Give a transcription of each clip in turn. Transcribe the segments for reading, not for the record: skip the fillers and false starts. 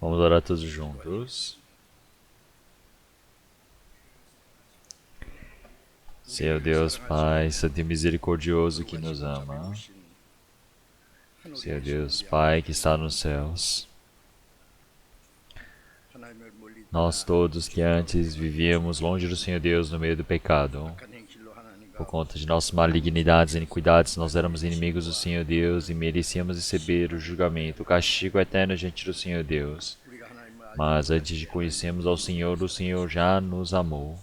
Vamos orar todos juntos. Senhor Deus, Pai, Santo e Misericordioso que nos ama. Senhor Deus, Pai que está nos céus. Nós todos que antes vivíamos longe do Senhor Deus no meio do pecado, por conta de nossas malignidades e iniquidades, nós éramos inimigos do Senhor Deus e merecíamos receber o julgamento, o castigo eterno diante do Senhor Deus. Mas antes de conhecermos ao Senhor, o Senhor já nos amou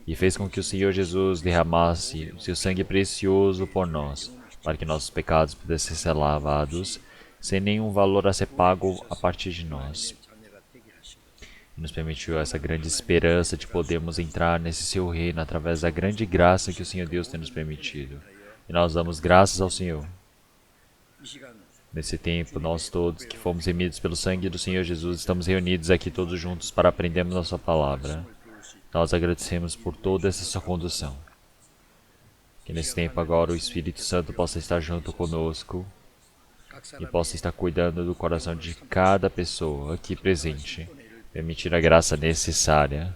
e fez com que o Senhor Jesus derramasse o seu sangue precioso por nós, para que nossos pecados pudessem ser lavados, sem nenhum valor a ser pago a partir de nós. E nos permitiu essa grande esperança de podermos entrar nesse seu reino através da grande graça que o Senhor Deus tem nos permitido. E nós damos graças ao Senhor. Nesse tempo, nós todos que fomos remidos pelo sangue do Senhor Jesus, estamos reunidos aqui todos juntos para aprendermos a sua palavra. Nós agradecemos por toda essa sua condução. Que nesse tempo agora o Espírito Santo possa estar junto conosco e possa estar cuidando do coração de cada pessoa aqui presente, permitir a graça necessária.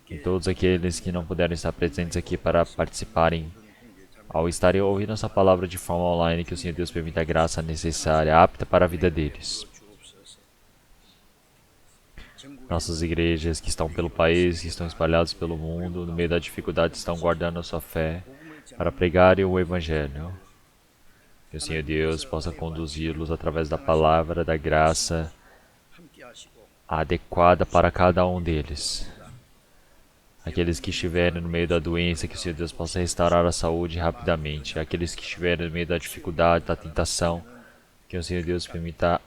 E todos aqueles que não puderam estar presentes aqui para participarem, ao estarem ouvindo essa palavra de forma online, que o Senhor Deus permita a graça necessária, apta para a vida deles. Nossas igrejas que estão pelo país, que estão espalhadas pelo mundo, no meio da dificuldade, estão guardando a sua fé para pregarem o Evangelho. Que o Senhor Deus possa conduzi-los através da palavra, da graça adequada para cada um deles. Aqueles que estiverem no meio da doença, que o Senhor Deus possa restaurar a saúde rapidamente. Aqueles que estiverem no meio da dificuldade, da tentação, que o Senhor Deus permita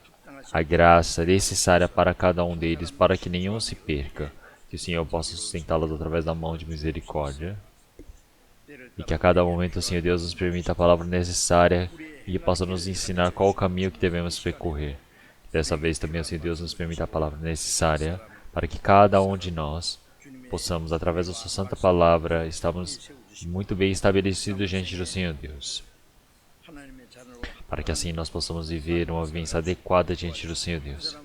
a graça necessária para cada um deles, para que nenhum se perca. Que o Senhor possa sustentá-los através da mão de misericórdia. E que a cada momento o Senhor Deus nos permita a palavra necessária e que possa nos ensinar qual o caminho que devemos percorrer. Dessa vez também o Senhor Deus nos permita a palavra necessária para que cada um de nós possamos, através da sua santa palavra, estarmos muito bem estabelecidos diante do Senhor Deus. Para que assim nós possamos viver uma vivência adequada diante do Senhor Deus.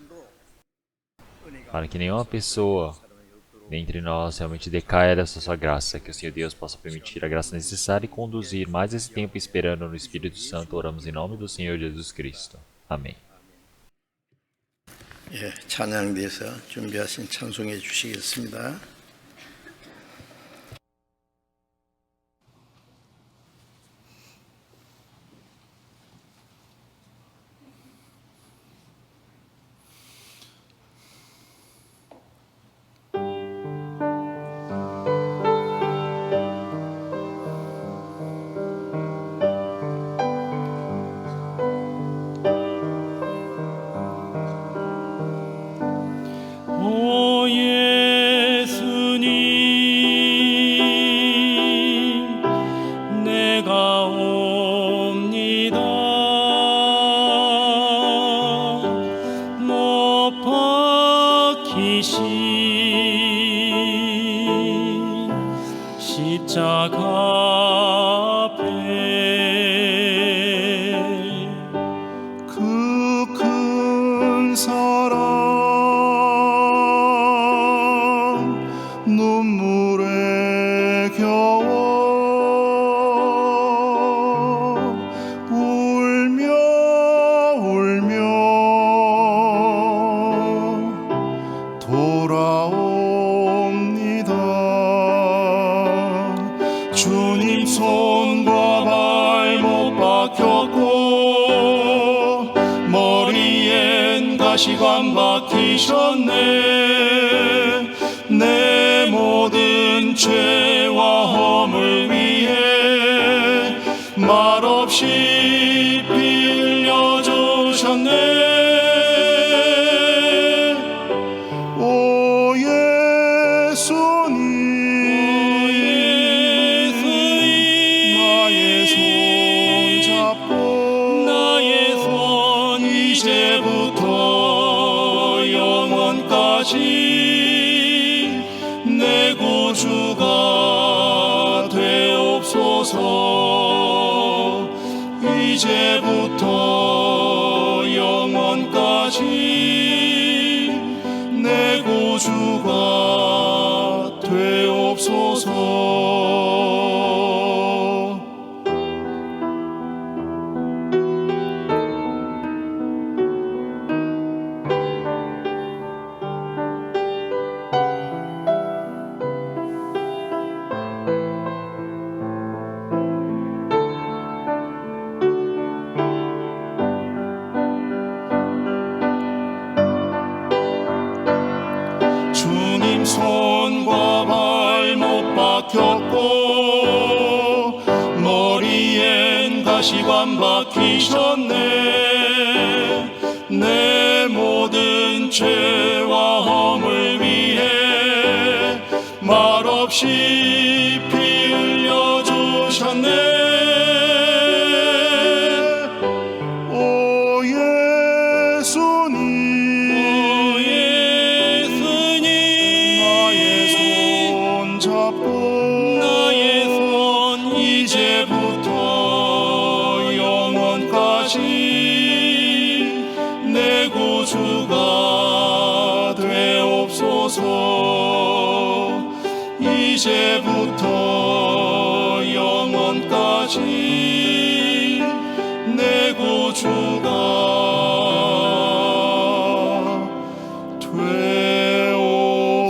Para que nenhuma pessoa dentre nós realmente decaia dessa sua graça, que o Senhor Deus possa permitir a graça necessária e conduzir mais esse tempo esperando no Espírito Santo. Oramos em nome do Senhor Jesus Cristo. Amém. 찬양대에서 준비하신 찬송해 주시겠습니다. 가시관 박히셨네. 내 모든 죄와 허물 위해 말없이 피 흘려주셨네. 오 예수님, 나의 손 잡고 나의 손 이제부터 내 구주가 되옵소서. 이제부터 영원까지 되옵소서. 주님 손과 발못 박혔고 머리엔 가시관 박히셨네. 내 모든 죄와 허물 위해 말없이 피 흘려주셨네. 오 예수님, 나의 손 이제부터 영원까지 내 구주가 되옵소서. 이제부터 영원까지 내 구주가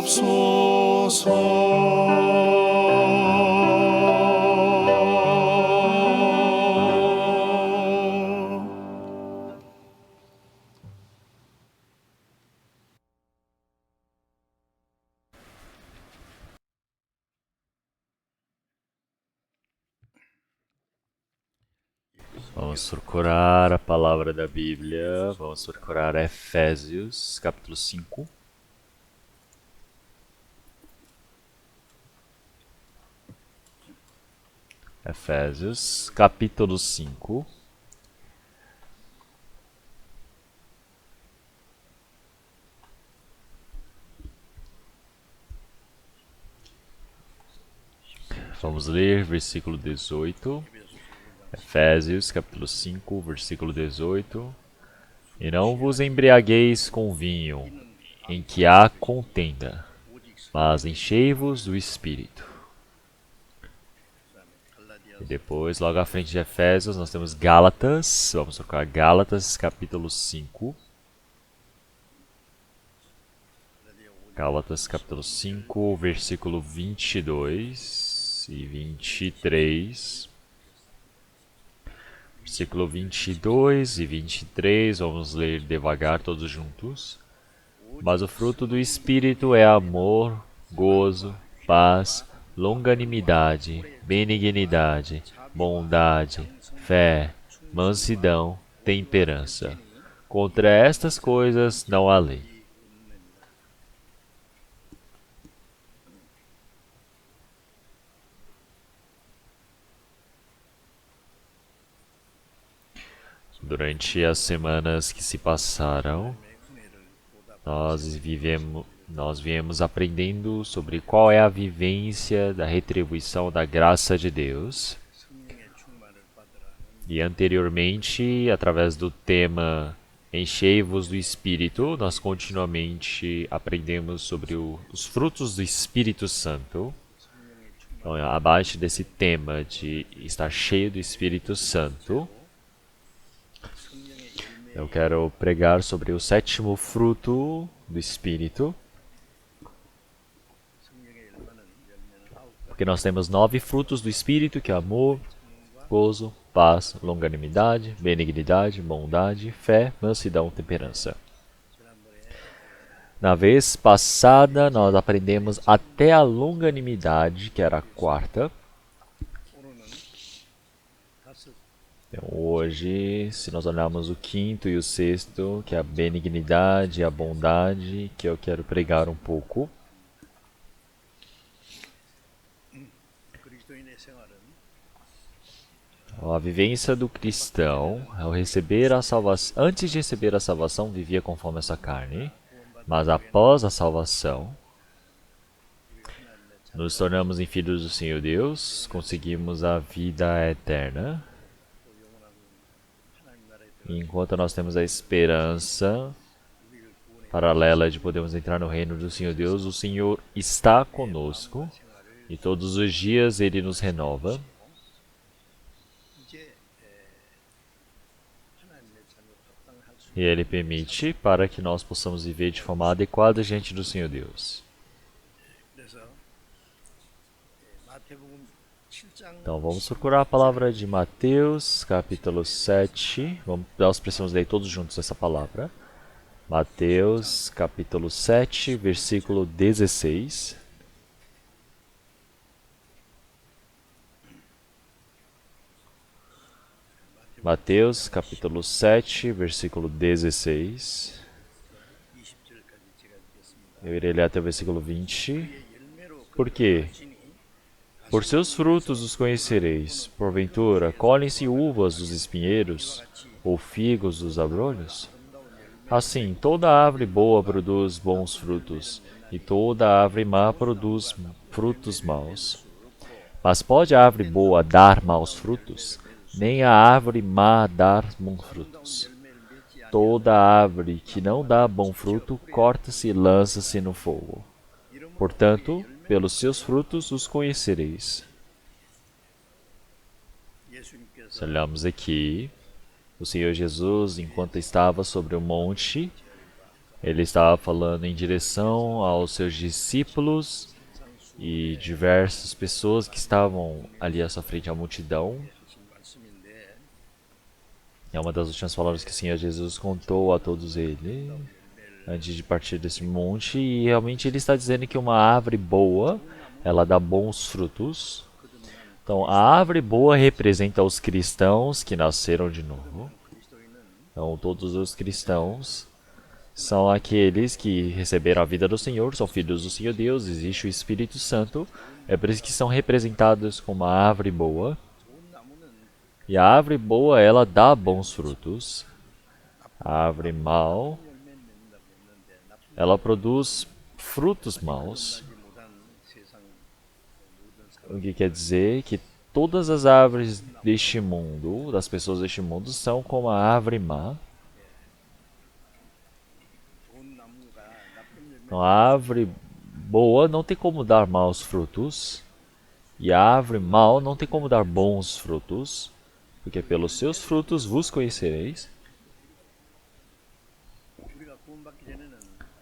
되옵소서. Vamos procurar a palavra da Bíblia. Vamos procurar Efésios, capítulo 5. Efésios, capítulo 5. Vamos ler versículo 18. Efésios, capítulo 5, versículo 18. E não vos embriagueis com vinho, em que há contenda, mas enchei-vos do Espírito. E depois, logo à frente de Efésios, nós temos Gálatas. Vamos trocar Gálatas, capítulo 5. Gálatas, capítulo 5, versículo 22 e 23. Versículo 22 e 23, vamos ler devagar todos juntos. Mas o fruto do Espírito é amor, gozo, paz, longanimidade, benignidade, bondade, fé, mansidão, temperança. Contra estas coisas não há lei. Durante as semanas que se passaram, nós viemos aprendendo sobre qual é a vivência da retribuição da graça de Deus. E anteriormente, através do tema Enchei-vos do Espírito, nós continuamente aprendemos sobre os frutos do Espírito Santo. Então, abaixo desse tema de estar cheio do Espírito Santo, eu quero pregar sobre o sétimo fruto do Espírito. Porque nós temos 9 frutos do Espírito, que é amor, gozo, paz, longanimidade, benignidade, bondade, fé, mansidão, temperança. Na vez passada, nós aprendemos até a longanimidade, que era a quarta. Então, hoje, se nós olharmos o quinto e o sexto, que é a benignidade e a bondade, que eu quero pregar um pouco. A vivência do cristão, ao receber a salvação, antes de receber a salvação, vivia conforme essa carne, mas após a salvação, nos tornamos em filhos do Senhor Deus, conseguimos a vida eterna. Enquanto nós temos a esperança paralela de podermos entrar no reino do Senhor Deus. O Senhor está conosco e todos os dias Ele nos renova. E Ele permite para que nós possamos viver de forma adequada diante do Senhor Deus. Então vamos procurar a palavra de Mateus, capítulo 7. Nós precisamos ler todos juntos essa palavra. Mateus, capítulo 7, versículo 16. Mateus, capítulo 7, versículo 16. Eu irei ler até o versículo 20. Por quê? Por seus frutos os conhecereis. Porventura, colhem-se uvas dos espinheiros, ou figos dos abrolhos? Assim, toda árvore boa produz bons frutos, e toda árvore má produz frutos maus. Mas pode a árvore boa dar maus frutos? Nem a árvore má dar bons frutos. Toda árvore que não dá bom fruto, corta-se e lança-se no fogo. Portanto, pelos seus frutos os conhecereis. Se olharmos aqui, o Senhor Jesus, enquanto estava sobre o monte, Ele estava falando em direção aos seus discípulos e diversas pessoas que estavam ali à sua frente, a multidão. É uma das últimas palavras que o Senhor Jesus contou a todos eles antes de partir desse monte, e realmente Ele está dizendo que uma árvore boa, ela dá bons frutos. Então, a árvore boa representa os cristãos que nasceram de novo. Então, todos os cristãos são aqueles que receberam a vida do Senhor, são filhos do Senhor Deus, existe o Espírito Santo, é por isso que são representados como uma árvore boa. E a árvore boa, ela dá bons frutos. A árvore mau, ela produz frutos maus. O que quer dizer que todas as árvores deste mundo, das pessoas deste mundo, são como a árvore má. Então, a árvore boa não tem como dar maus frutos. E a árvore mau não tem como dar bons frutos. Porque pelos seus frutos vos conhecereis.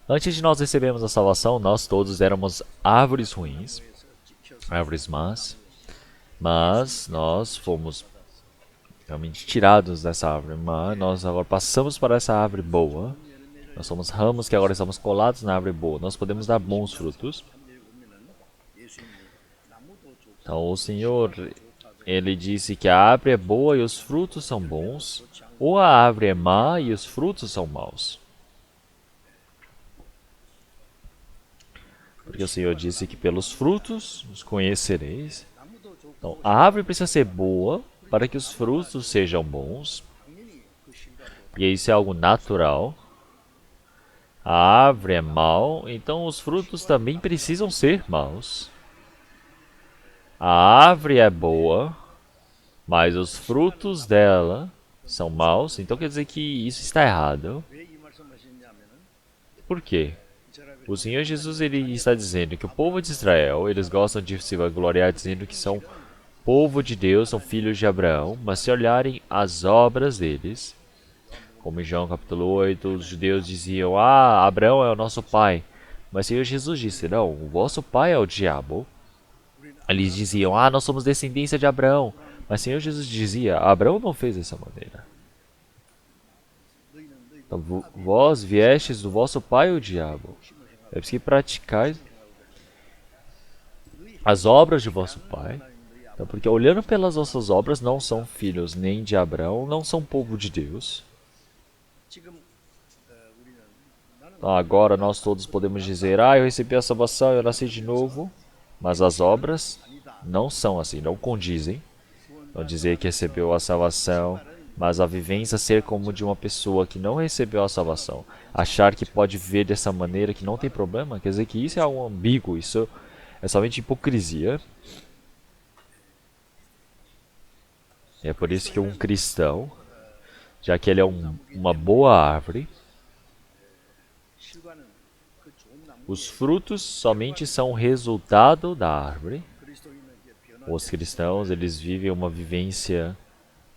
Antes de nós recebermos a salvação, nós todos éramos árvores ruins, árvores más, mas nós fomos realmente tirados dessa árvore má, nós agora passamos para essa árvore boa, nós somos ramos que agora estamos colados na árvore boa, nós podemos dar bons frutos. Então o Senhor, Ele disse que a árvore é boa e os frutos são bons, ou a árvore é má e os frutos são maus. Porque o Senhor disse que pelos frutos os conhecereis. Então, a árvore precisa ser boa para que os frutos sejam bons. E isso é algo natural. A árvore é mau, então os frutos também precisam ser maus. A árvore é boa, mas os frutos dela são maus, então quer dizer que isso está errado. Por quê? O Senhor Jesus, Ele está dizendo que o povo de Israel, eles gostam de se vangloriar dizendo que são povo de Deus, são filhos de Abraão, mas se olharem as obras deles, como em João capítulo 8, os judeus diziam, Abraão é o nosso pai. Mas o Senhor Jesus disse, não, o vosso pai é o diabo. Eles diziam, nós somos descendência de Abraão. Mas o Senhor Jesus dizia, Abraão não fez dessa maneira. Então, vós viestes do vosso pai o diabo. É preciso que praticais as obras de vosso pai. Então, porque olhando pelas vossas obras, não são filhos nem de Abraão, não são povo de Deus. Então, agora nós todos podemos dizer, eu recebi a salvação, eu nasci de novo. Mas as obras não são assim, não condizem. Não dizer que recebeu a salvação, mas a vivência ser como de uma pessoa que não recebeu a salvação. Achar que pode viver dessa maneira, que não tem problema, quer dizer que isso é algo ambíguo, isso é somente hipocrisia. É por isso que um cristão, já que ele é uma boa árvore, Os frutos somente são resultado da árvore. Os cristãos, eles vivem uma vivência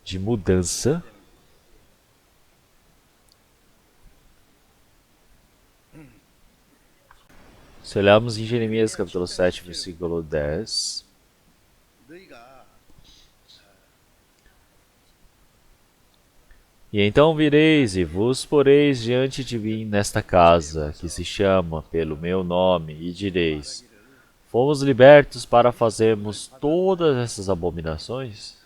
de mudança. Se olharmos em Jeremias capítulo 7, versículo 10, e então vireis e vos poreis diante de mim nesta casa, que se chama pelo meu nome, e direis: fomos libertos para fazermos todas essas abominações?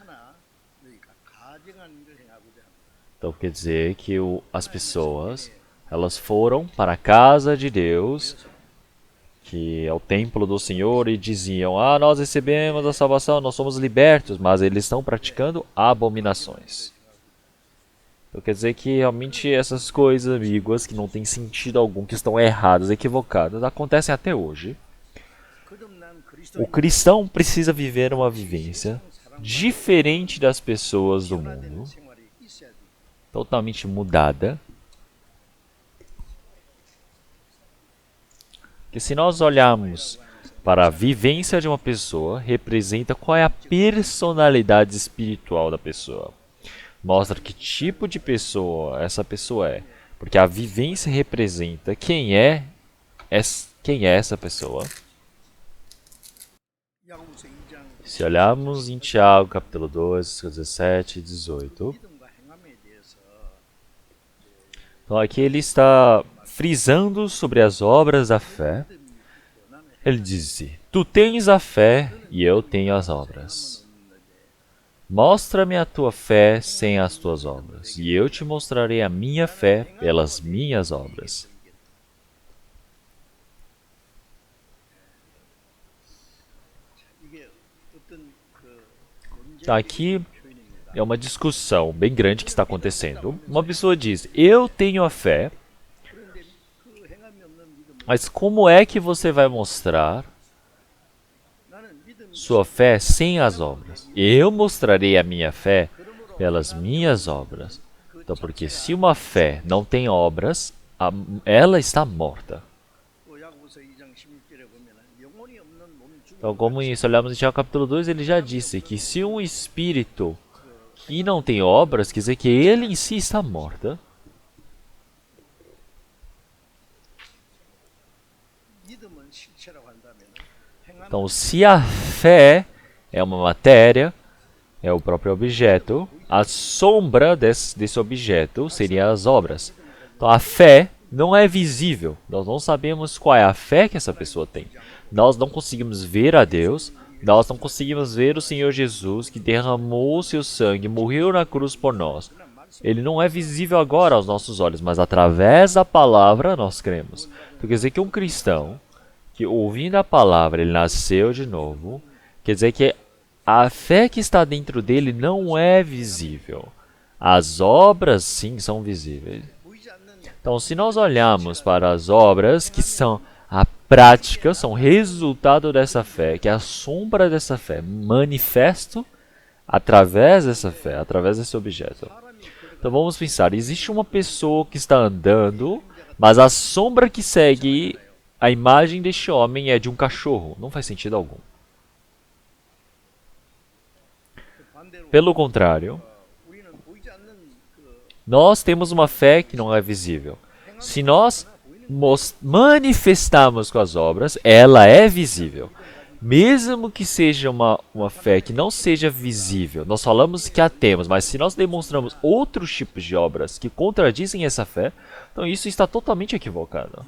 Então quer dizer que as pessoas, elas foram para a casa de Deus, que é o templo do Senhor, e diziam: ah, nós recebemos a salvação, nós somos libertos, mas eles estão praticando abominações. Então quer dizer que realmente essas coisas ambíguas, que não têm sentido algum, que estão erradas, equivocadas, acontecem até hoje. O cristão precisa viver uma vivência diferente das pessoas do mundo, totalmente mudada. Que se nós olharmos para a vivência de uma pessoa, representa qual é a personalidade espiritual da pessoa. Mostra que tipo de pessoa essa pessoa é. Porque a vivência representa quem é essa pessoa. Se olharmos em Tiago, capítulo 2, 17 e 18. Então aqui ele está frisando sobre as obras da fé. Ele diz: tu tens a fé e eu tenho as obras. Mostra-me a tua fé sem as tuas obras, e eu te mostrarei a minha fé pelas minhas obras. Então, aqui é uma discussão bem grande que está acontecendo. Uma pessoa diz: eu tenho a fé, mas como é que você vai mostrar sua fé sem as obras? Eu mostrarei a minha fé pelas minhas obras. Então, porque se uma fé não tem obras, ela está morta. Então, como isso, olhamos em Tiago capítulo 2, ele já disse que se um espírito que não tem obras, quer dizer que ele em si está morto. Então, se a fé é uma matéria, é o próprio objeto, a sombra desse objeto seriam as obras. Então, a fé não é visível. Nós não sabemos qual é a fé que essa pessoa tem. Nós não conseguimos ver a Deus. Nós não conseguimos ver o Senhor Jesus, que derramou o seu sangue, morreu na cruz por nós. Ele não é visível agora aos nossos olhos, mas através da palavra nós cremos. Então, quer dizer que um cristão que, ouvindo a palavra, ele nasceu de novo, quer dizer que a fé que está dentro dele não é visível. As obras, sim, são visíveis. Então, se nós olharmos para as obras, que são a prática, são resultado dessa fé, que é a sombra dessa fé, manifesto através dessa fé, através desse objeto. Então, vamos pensar, existe uma pessoa que está andando, mas a sombra que segue a imagem deste homem é de um cachorro. Não faz sentido algum. Pelo contrário, nós temos uma fé que não é visível. Se nós manifestarmos com as obras, ela é visível. Mesmo que seja uma fé que não seja visível, nós falamos que a temos, mas se nós demonstramos outros tipos de obras que contradizem essa fé, então isso está totalmente equivocado.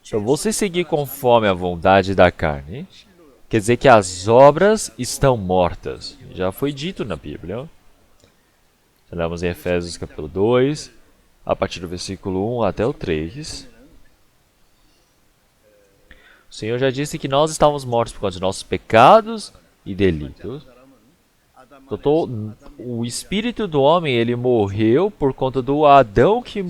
Então, você seguir conforme a vontade da carne, quer dizer que as obras estão mortas. Já foi dito na Bíblia. Olhamos em Efésios capítulo 2, a partir do versículo 1 até o 3. O Senhor já disse que nós estávamos mortos por causa de nossos pecados e delitos. O espírito do homem, ele morreu por conta do Adão que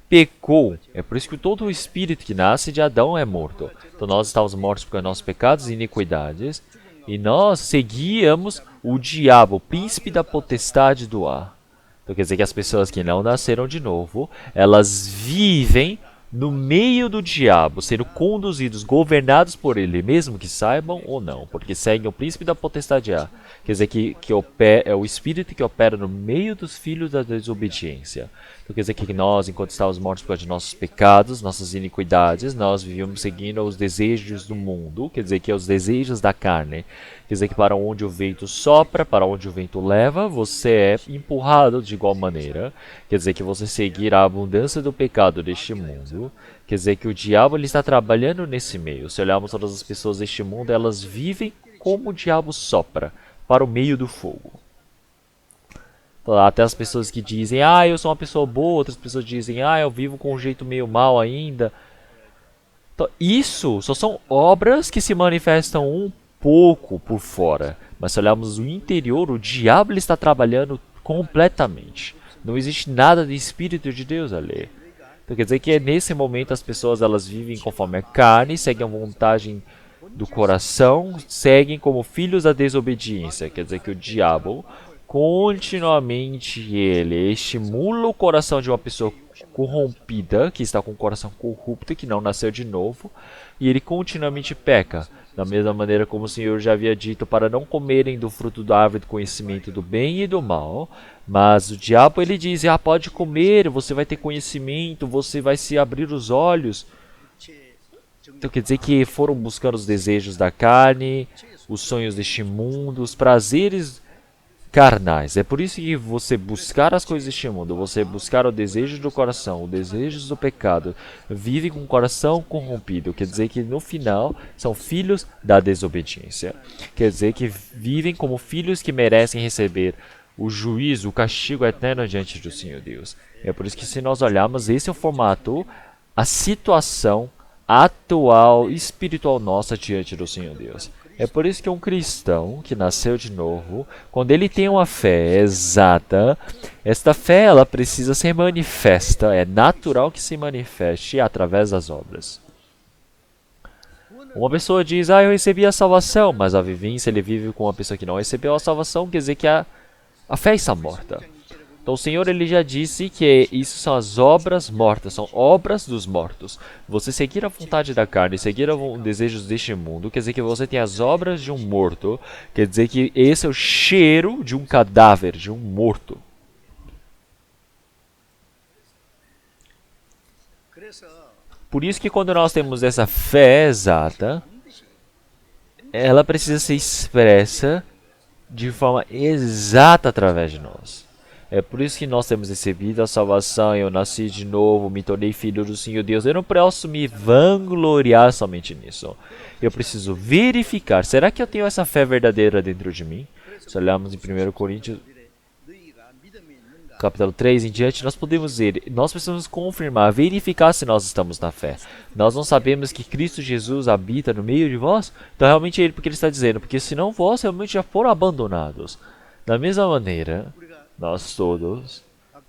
pecou. É por isso que todo o espírito que nasce de Adão é morto. Então nós estávamos mortos por causa dos nossos pecados e iniquidades. E nós seguíamos o diabo, o príncipe da potestade do ar. Então quer dizer que as pessoas que não nasceram de novo, elas vivem no meio do diabo, sendo conduzidos, governados por ele, mesmo que saibam ou não, porque seguem o príncipe da potestade de ar. Quer dizer que é o espírito que opera no meio dos filhos da desobediência. Então quer dizer que nós, enquanto estávamos mortos por causa de nossos pecados, nossas iniquidades, nós vivíamos seguindo os desejos do mundo, quer dizer que os desejos da carne. Quer dizer que para onde o vento sopra, para onde o vento leva, você é empurrado de igual maneira. Quer dizer que você seguir a abundância do pecado deste mundo. Quer dizer que o diabo ele está trabalhando nesse meio. Se olharmos todas as pessoas deste mundo, elas vivem como o diabo sopra, para o meio do fogo. Até as pessoas que dizem, eu sou uma pessoa boa, outras pessoas dizem, eu vivo com um jeito meio mal ainda. Então, isso só são obras que se manifestam um pouco por fora. Mas se olharmos o interior, o diabo ele está trabalhando completamente. Não existe nada de Espírito de Deus ali. Então quer dizer que nesse momento as pessoas elas vivem conforme a carne, seguem a vontade do coração, seguem como filhos da desobediência. Quer dizer que o diabo continuamente ele estimula o coração de uma pessoa corrompida, que está com o coração corrupto, que não nasceu de novo, e ele continuamente peca. Da mesma maneira como o Senhor já havia dito para não comerem do fruto da árvore do conhecimento do bem e do mal, mas o diabo ele diz, pode comer, você vai ter conhecimento, você vai se abrir os olhos. Então quer dizer que foram buscando os desejos da carne, os sonhos deste mundo, os prazeres carnais. É por isso que você buscar as coisas deste mundo, você buscar o desejo do coração, os desejos do pecado, vive com o coração corrompido. Quer dizer que no final são filhos da desobediência. Quer dizer que vivem como filhos que merecem receber o juízo, o castigo eterno diante do Senhor Deus. É por isso que se nós olharmos, esse é o formato, a situação atual, espiritual nossa diante do Senhor Deus. É por isso que um cristão que nasceu de novo, quando ele tem uma fé exata, esta fé ela precisa ser manifesta, é natural que se manifeste através das obras. Uma pessoa diz, eu recebi a salvação, mas a vivência ele vive com uma pessoa que não recebeu a salvação, quer dizer que a fé está morta. Então o Senhor ele já disse que isso são as obras mortas, são obras dos mortos. Você seguir a vontade da carne, seguir os desejos deste mundo, quer dizer que você tem as obras de um morto, quer dizer que esse é o cheiro de um cadáver, de um morto. Por isso que quando nós temos essa fé exata, ela precisa ser expressa de forma exata através de nós. É por isso que nós temos recebido a salvação, eu nasci de novo, me tornei filho do Senhor Deus. Eu não posso me vangloriar somente nisso. Eu preciso verificar, será que eu tenho essa fé verdadeira dentro de mim? Se olharmos em 1 Coríntios, capítulo 3 em diante, nós podemos ver, nós precisamos confirmar, verificar se nós estamos na fé. Nós não sabemos que Cristo Jesus habita no meio de vós? Então realmente é Ele porque Ele está dizendo, porque senão vós realmente já foram abandonados. Da mesma maneira, nós todos,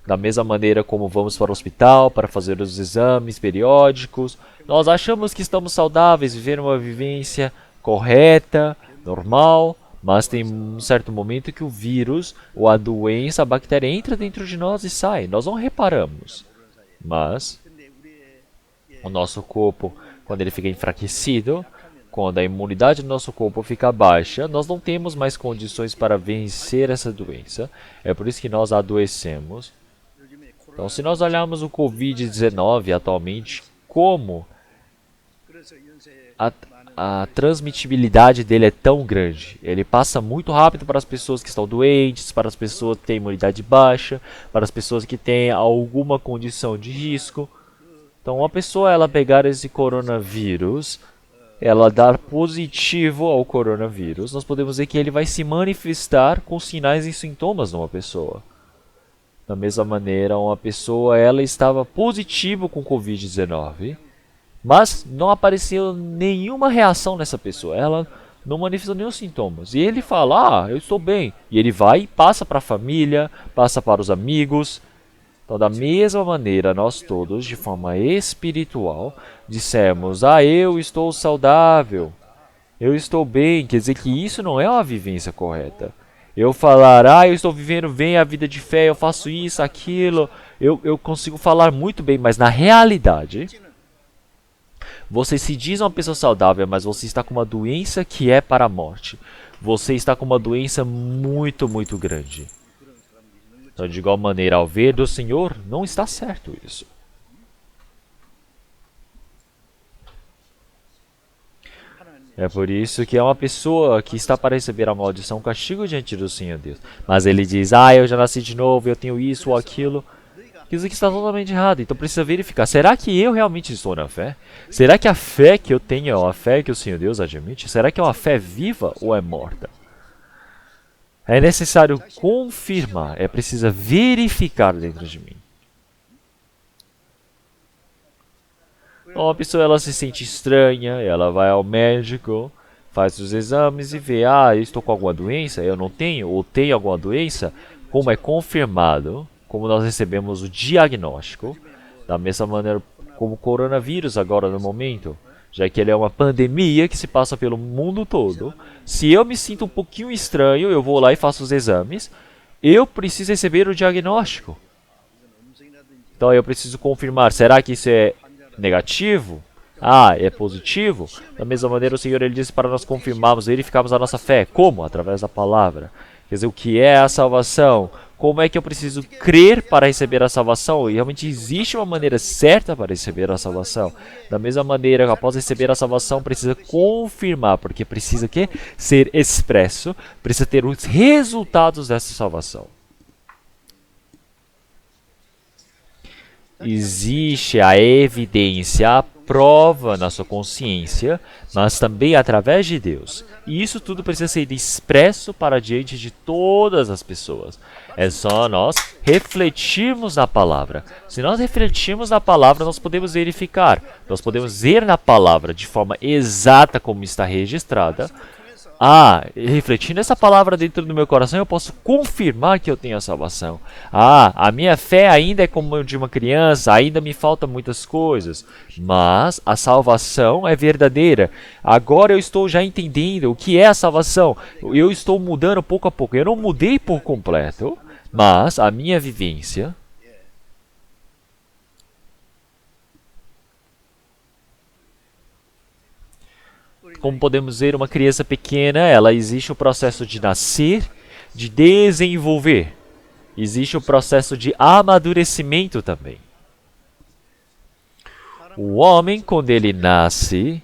da mesma maneira como vamos para o hospital para fazer os exames periódicos, nós achamos que estamos saudáveis, viver uma vivência correta, normal, mas tem um certo momento que o vírus, ou a doença, a bactéria entra dentro de nós e sai. Nós não reparamos. Mas o nosso corpo, quando ele fica enfraquecido, quando a imunidade do nosso corpo fica baixa, nós não temos mais condições para vencer essa doença. É por isso que nós adoecemos. Então, se nós olharmos o Covid-19 atualmente, como a transmitibilidade dele é tão grande. Ele passa muito rápido para as pessoas que estão doentes, para as pessoas que têm imunidade baixa, para as pessoas que têm alguma condição de risco. Então, uma pessoa ela pegar esse coronavírus, ela dar positivo ao coronavírus, nós podemos dizer que ele vai se manifestar com sinais e sintomas numa pessoa. Da mesma maneira, uma pessoa ela estava positiva com Covid-19, mas não apareceu nenhuma reação nessa pessoa. Ela não manifestou nenhum sintomas. E ele fala, eu estou bem. E ele vai e passa para a família, passa para os amigos. Então, da mesma maneira, nós todos, de forma espiritual, dissemos, eu estou saudável, eu estou bem. Quer dizer que isso não é uma vivência correta. Eu falar, eu estou vivendo bem a vida de fé, eu faço isso, aquilo, eu consigo falar muito bem, mas na realidade, Você se diz uma pessoa saudável, mas você está com uma doença que é para a morte. Você está com uma doença muito, muito grande. Então, de igual maneira, ao ver do Senhor, não está certo isso. É por isso que é uma pessoa que está para receber a maldição, o castigo diante do Senhor Deus. Mas ele diz, eu já nasci de novo, eu tenho isso ou aquilo. Isso aqui está totalmente errado, então precisa verificar. Será que eu realmente estou na fé? Será que a fé que eu tenho é a fé que o Senhor Deus admite? Será que é uma fé viva ou é morta? É necessário confirmar, é preciso verificar dentro de mim. Uma pessoa ela se sente estranha, ela vai ao médico, faz os exames e vê, eu estou com alguma doença, eu não tenho, ou tenho alguma doença, como é confirmado, como nós recebemos o diagnóstico, da mesma maneira como o coronavírus agora no momento, já que ele é uma pandemia que se passa pelo mundo todo. Se eu me sinto um pouquinho estranho, eu vou lá e faço os exames, eu preciso receber o diagnóstico. Então eu preciso confirmar, será que isso é negativo? É positivo? Da mesma maneira o Senhor ele disse para nós confirmarmos, verificarmos a nossa fé. Como? Através da palavra. Quer dizer, o que é a salvação? Como é que eu preciso crer para receber a salvação? E realmente existe uma maneira certa para receber a salvação. Da mesma maneira, após receber a salvação, precisa confirmar, porque precisa ser expresso, precisa ter os resultados dessa salvação. Existe a evidência, a prova na sua consciência, mas também através de Deus. E isso tudo precisa ser expresso para diante de todas as pessoas. É só nós refletirmos na palavra. Se nós refletirmos na palavra, nós podemos verificar. Nós podemos ver na palavra de forma exata como está registrada. Refletindo essa palavra dentro do meu coração, eu posso confirmar que eu tenho a salvação. A minha fé ainda é como a de uma criança, ainda me faltam muitas coisas. Mas a salvação é verdadeira. Agora eu estou já entendendo o que é a salvação. Eu estou mudando pouco a pouco. Eu não mudei por completo, mas a minha vivência... Como podemos ver, uma criança pequena, ela existe o processo de nascer, de desenvolver. Existe o processo de amadurecimento também. O homem, quando ele nasce,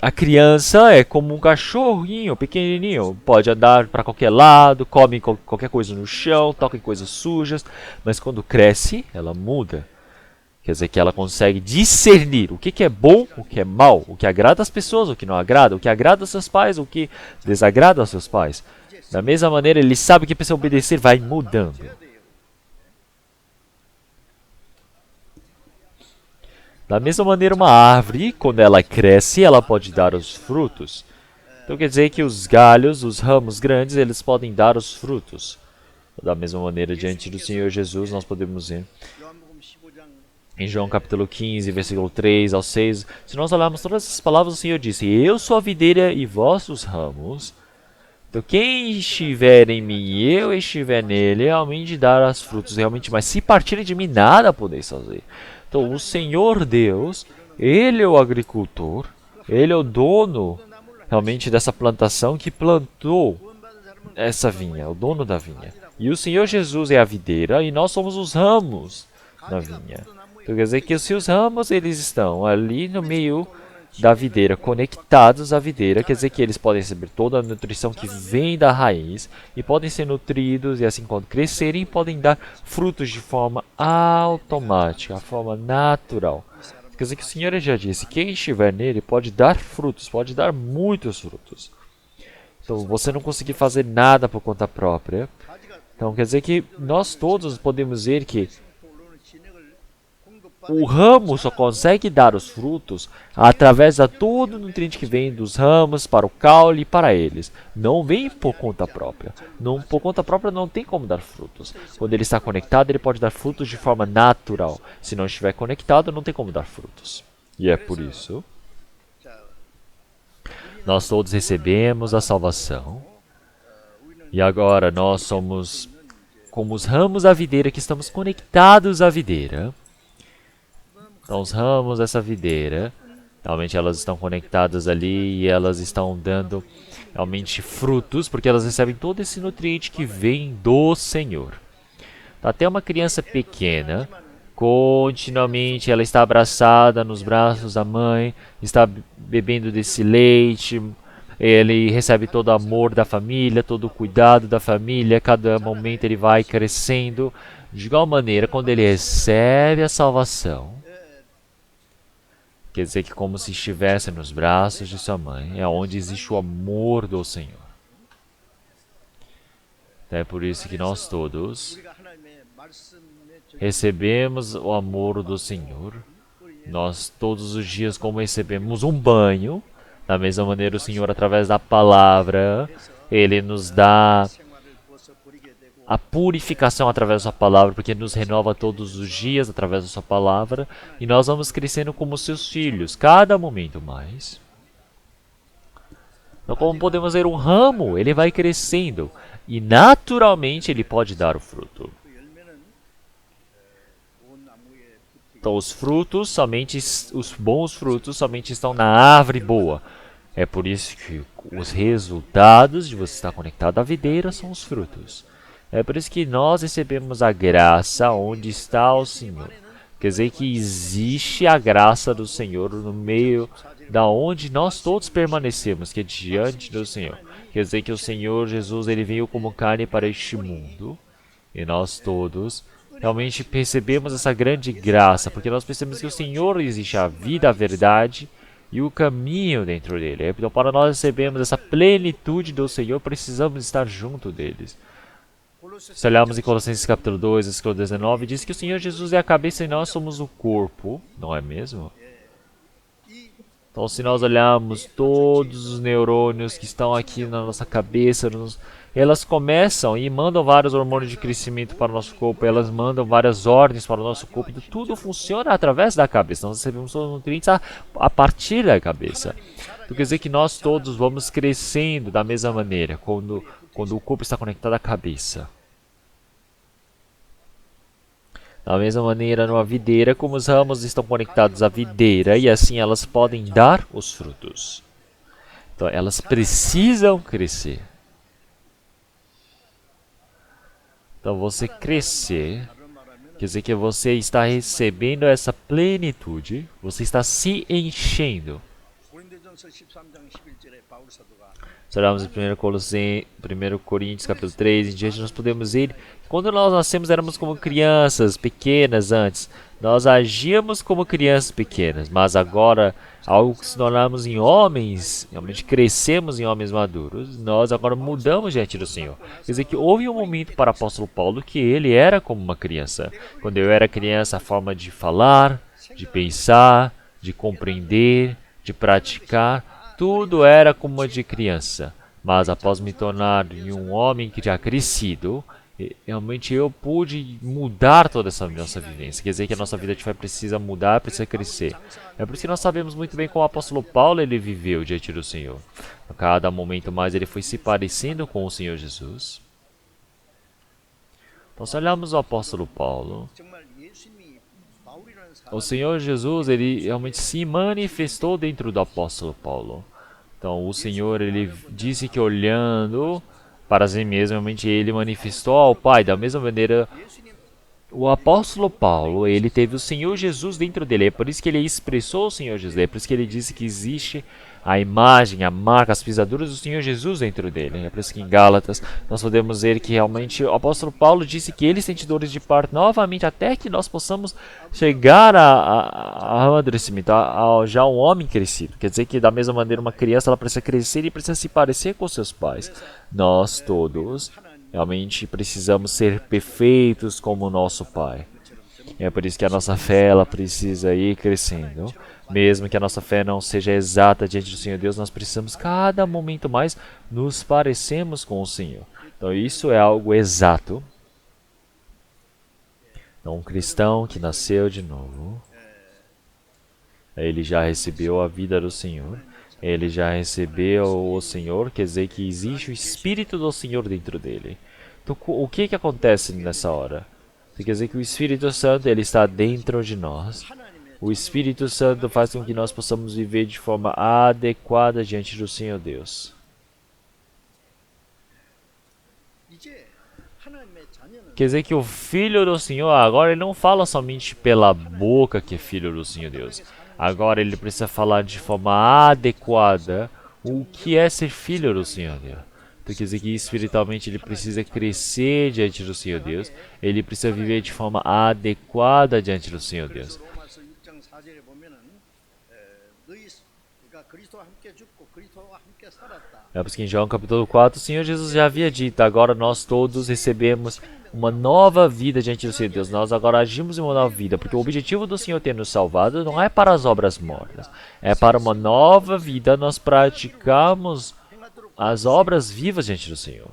a criança é como um cachorrinho pequenininho. Pode andar para qualquer lado, come qualquer coisa no chão, toca em coisas sujas. Mas quando cresce, ela muda. Quer dizer que ela consegue discernir o que é bom, o que é mal, o que agrada as pessoas, o que não agrada, o que agrada aos seus pais, o que desagrada aos seus pais. Da mesma maneira, ele sabe que precisa obedecer, vai mudando. Da mesma maneira, uma árvore, quando ela cresce, ela pode dar os frutos. Então quer dizer que os galhos, os ramos grandes, eles podem dar os frutos. Da mesma maneira, diante do Senhor Jesus, nós podemos ver em João capítulo 15, versículo 3 ao 6, se nós olharmos todas essas palavras, o Senhor disse, eu sou a videira e vós os ramos. Então quem estiver em mim e eu estiver nele, realmente dará os frutos, realmente, mas se partirem de mim, nada podeis fazer. Então o Senhor Deus, Ele é o agricultor, Ele é o dono realmente dessa plantação que plantou essa vinha, o dono da vinha. E o Senhor Jesus é a videira e nós somos os ramos da vinha. Então quer dizer que os seus ramos, eles estão ali no meio da videira, conectados à videira, quer dizer que eles podem receber toda a nutrição que vem da raiz e podem ser nutridos e assim quando crescerem podem dar frutos de forma automática, de forma natural. Quer dizer que o Senhor já disse, quem estiver nele pode dar frutos, pode dar muitos frutos. Então você não conseguir fazer nada por conta própria. Então quer dizer que nós todos podemos ver que o ramo só consegue dar os frutos através de todo o nutriente que vem dos ramos para o caule e para eles. Não vem por conta própria. Por conta própria não tem como dar frutos. Quando ele está conectado, ele pode dar frutos de forma natural. Se não estiver conectado, não tem como dar frutos. E é por isso nós todos recebemos a salvação. E agora nós somos como os ramos da videira que estamos conectados à videira. Então os ramos dessa videira, realmente elas estão conectadas ali e elas estão dando realmente frutos, porque elas recebem todo esse nutriente que vem do Senhor. Até uma criança pequena, continuamente ela está abraçada nos braços da mãe, está bebendo desse leite, ele recebe todo o amor da família, todo o cuidado da família, cada momento ele vai crescendo. De igual maneira, quando ele recebe a salvação, quer dizer que como se estivesse nos braços de sua mãe, é onde existe o amor do Senhor. É por isso que nós todos recebemos o amor do Senhor. Nós todos os dias, como recebemos um banho, da mesma maneira o Senhor, através da palavra, Ele nos dá a purificação através da sua palavra, porque nos renova todos os dias através da sua palavra, e nós vamos crescendo como seus filhos, cada momento mais. Então, como podemos ver, um ramo, ele vai crescendo, e naturalmente ele pode dar o fruto. Então, os frutos, somente os bons frutos, somente estão na árvore boa. É por isso que os resultados de você estar conectado à videira são os frutos. É por isso que nós recebemos a graça onde está o Senhor. Quer dizer que existe a graça do Senhor no meio da onde nós todos permanecemos, que é diante do Senhor. Quer dizer que o Senhor Jesus, ele veio como carne para este mundo, e nós todos realmente percebemos essa grande graça, porque nós percebemos que o Senhor existe a vida, a verdade e o caminho dentro dele. Então, para nós recebermos essa plenitude do Senhor, precisamos estar junto deles. Se olharmos em Colossenses capítulo 2, versículo 19, diz que o Senhor Jesus é a cabeça e nós somos o corpo, não é mesmo? Então, se nós olharmos todos os neurônios que estão aqui na nossa cabeça, elas começam e mandam vários hormônios de crescimento para o nosso corpo, elas mandam várias ordens para o nosso corpo, e tudo funciona através da cabeça. Nós recebemos todos os nutrientes a partir da cabeça. Então, quer dizer que nós todos vamos crescendo da mesma maneira, quando o corpo está conectado à cabeça. Da mesma maneira, numa videira, como os ramos estão conectados à videira, e assim elas podem dar os frutos. Então, elas precisam crescer. Então, você crescer, quer dizer que você está recebendo essa plenitude, você está se enchendo. Se olharmos em 1 Coríntios capítulo 3, em diante, nós podemos ver, quando nós nascemos éramos como crianças pequenas antes, nós agíamos como crianças pequenas, mas agora, ao se tornarmos em homens, realmente crescemos em homens maduros, nós agora mudamos diante do Senhor. Quer dizer que houve um momento para o apóstolo Paulo que ele era como uma criança. Quando eu era criança, a forma de falar, de pensar, de compreender, de praticar, tudo era como uma de criança, mas após me tornar um homem que já crescido, realmente eu pude mudar toda essa nossa vivência. Quer dizer que a nossa vida de fé precisa mudar, precisa crescer. É por isso que nós sabemos muito bem como o apóstolo Paulo ele viveu diante do Senhor. A cada momento mais ele foi se parecendo com o Senhor Jesus. Então, se olharmos o apóstolo Paulo, o Senhor Jesus, ele realmente se manifestou dentro do apóstolo Paulo. Então, o Senhor, ele disse que olhando para si mesmo, realmente ele manifestou ao Pai. Da mesma maneira, o apóstolo Paulo, ele teve o Senhor Jesus dentro dele. É por isso que ele expressou o Senhor Jesus. É por isso que ele disse que existe a imagem, a marca, as pisaduras do Senhor Jesus dentro dele. É por isso que em Gálatas nós podemos ver que realmente o apóstolo Paulo disse que ele sente dores de parto novamente até que nós possamos chegar a amadurecimento, já um homem crescido. Quer dizer que da mesma maneira uma criança ela precisa crescer e precisa se parecer com seus pais. Nós todos realmente precisamos ser perfeitos como o nosso Pai. É por isso que a nossa fé ela precisa ir crescendo. Mesmo que a nossa fé não seja exata diante do Senhor Deus, nós precisamos cada momento mais nos parecermos com o Senhor. Então isso é algo exato. Então, um cristão que nasceu de novo, ele já recebeu a vida do Senhor. Ele já recebeu o Senhor, quer dizer que existe o Espírito do Senhor dentro dele. Então, o que acontece nessa hora? Quer dizer que o Espírito Santo ele está dentro de nós. O Espírito Santo faz com que nós possamos viver de forma adequada diante do Senhor Deus. 이제 하나님의 자녀는 Quer dizer que o Filho do Senhor, agora ele não fala somente pela boca que é Filho do Senhor Deus. Agora ele precisa falar de forma adequada o que é ser Filho do Senhor Deus. Então quer dizer que espiritualmente ele precisa crescer diante do Senhor Deus. Ele precisa viver de forma adequada diante do Senhor Deus. 로마서 6장 4절에 보면은 그러니까 그리스도와 함께 죽고 그리스도와 함께 살았다. É porque em João capítulo 4, o Senhor Jesus já havia dito, agora nós todos recebemos uma nova vida diante do Senhor Deus. Nós agora agimos em uma nova vida, porque o objetivo do Senhor ter nos salvado não é para as obras mortas, é para uma nova vida. Nós praticamos as obras vivas diante do Senhor.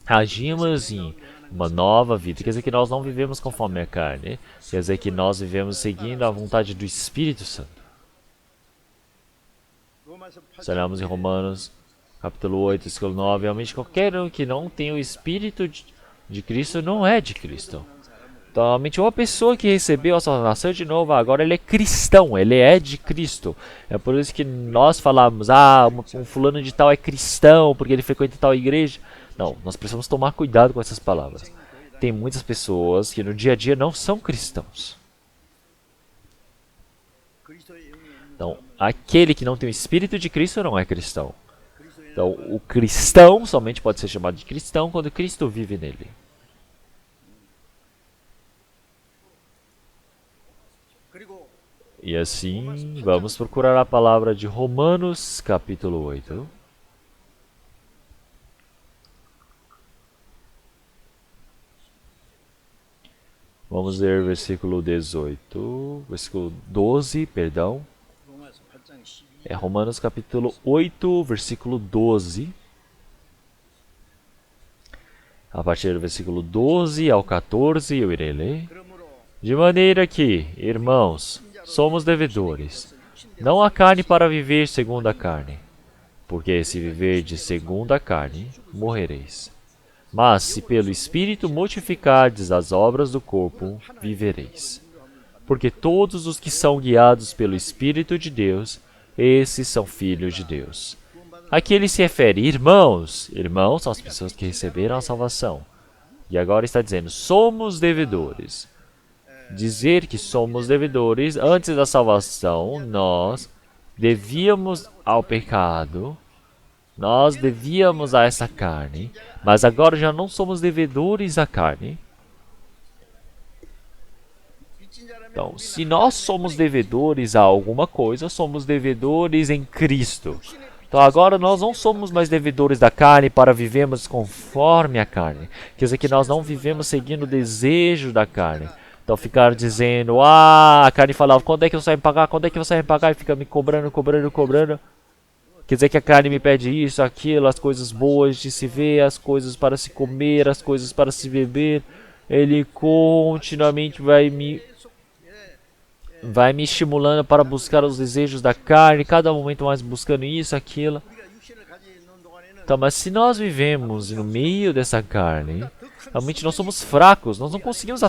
Agimos em uma nova vida. Quer dizer que nós não vivemos conforme a carne, quer dizer que nós vivemos seguindo a vontade do Espírito Santo. Se olharmos em Romanos capítulo 8, versículo 9, realmente qualquer um que não tem o Espírito de Cristo não é de Cristo. Então, realmente uma pessoa que recebeu a salvação de novo, agora ele é cristão, ele é de Cristo. É por isso que nós falamos, um fulano de tal é cristão, porque ele frequenta tal igreja. Não, nós precisamos tomar cuidado com essas palavras. Tem muitas pessoas que no dia a dia não são cristãos. Então, aquele que não tem o Espírito de Cristo não é cristão. Então, o cristão somente pode ser chamado de cristão quando Cristo vive nele. E assim, vamos procurar a palavra de Romanos, capítulo 8. Vamos ler versículo 18, versículo 12, perdão. É Romanos capítulo 8, versículo 12. A partir do versículo 12 ao 14 eu irei ler. De maneira que, irmãos, somos devedores, não há carne para viver segundo a carne, porque se viverdes segundo a carne, morrereis. Mas se pelo Espírito mortificardes as obras do corpo, vivereis. Porque todos os que são guiados pelo Espírito de Deus, esses são filhos de Deus. Aqui ele se refere, irmãos. Irmãos são as pessoas que receberam a salvação. E agora está dizendo, somos devedores. Dizer que somos devedores, antes da salvação, nós devíamos ao pecado, nós devíamos a essa carne, mas agora já não somos devedores à carne. Então, se nós somos devedores a alguma coisa, somos devedores em Cristo. Então agora nós não somos mais devedores da carne para vivermos conforme a carne. Quer dizer que nós não vivemos seguindo o desejo da carne. Então ficar dizendo, a carne falava, quando é que você vai me pagar? Quando é que você vai me pagar? E fica me cobrando. Quer dizer que a carne me pede isso, aquilo, as coisas boas de se ver, as coisas para se comer, as coisas para se beber. Ele continuamente vai me estimulando para buscar os desejos da carne, cada momento mais buscando isso, aquilo. Então, mas se nós vivemos no meio dessa carne, realmente nós somos fracos, nós não conseguimos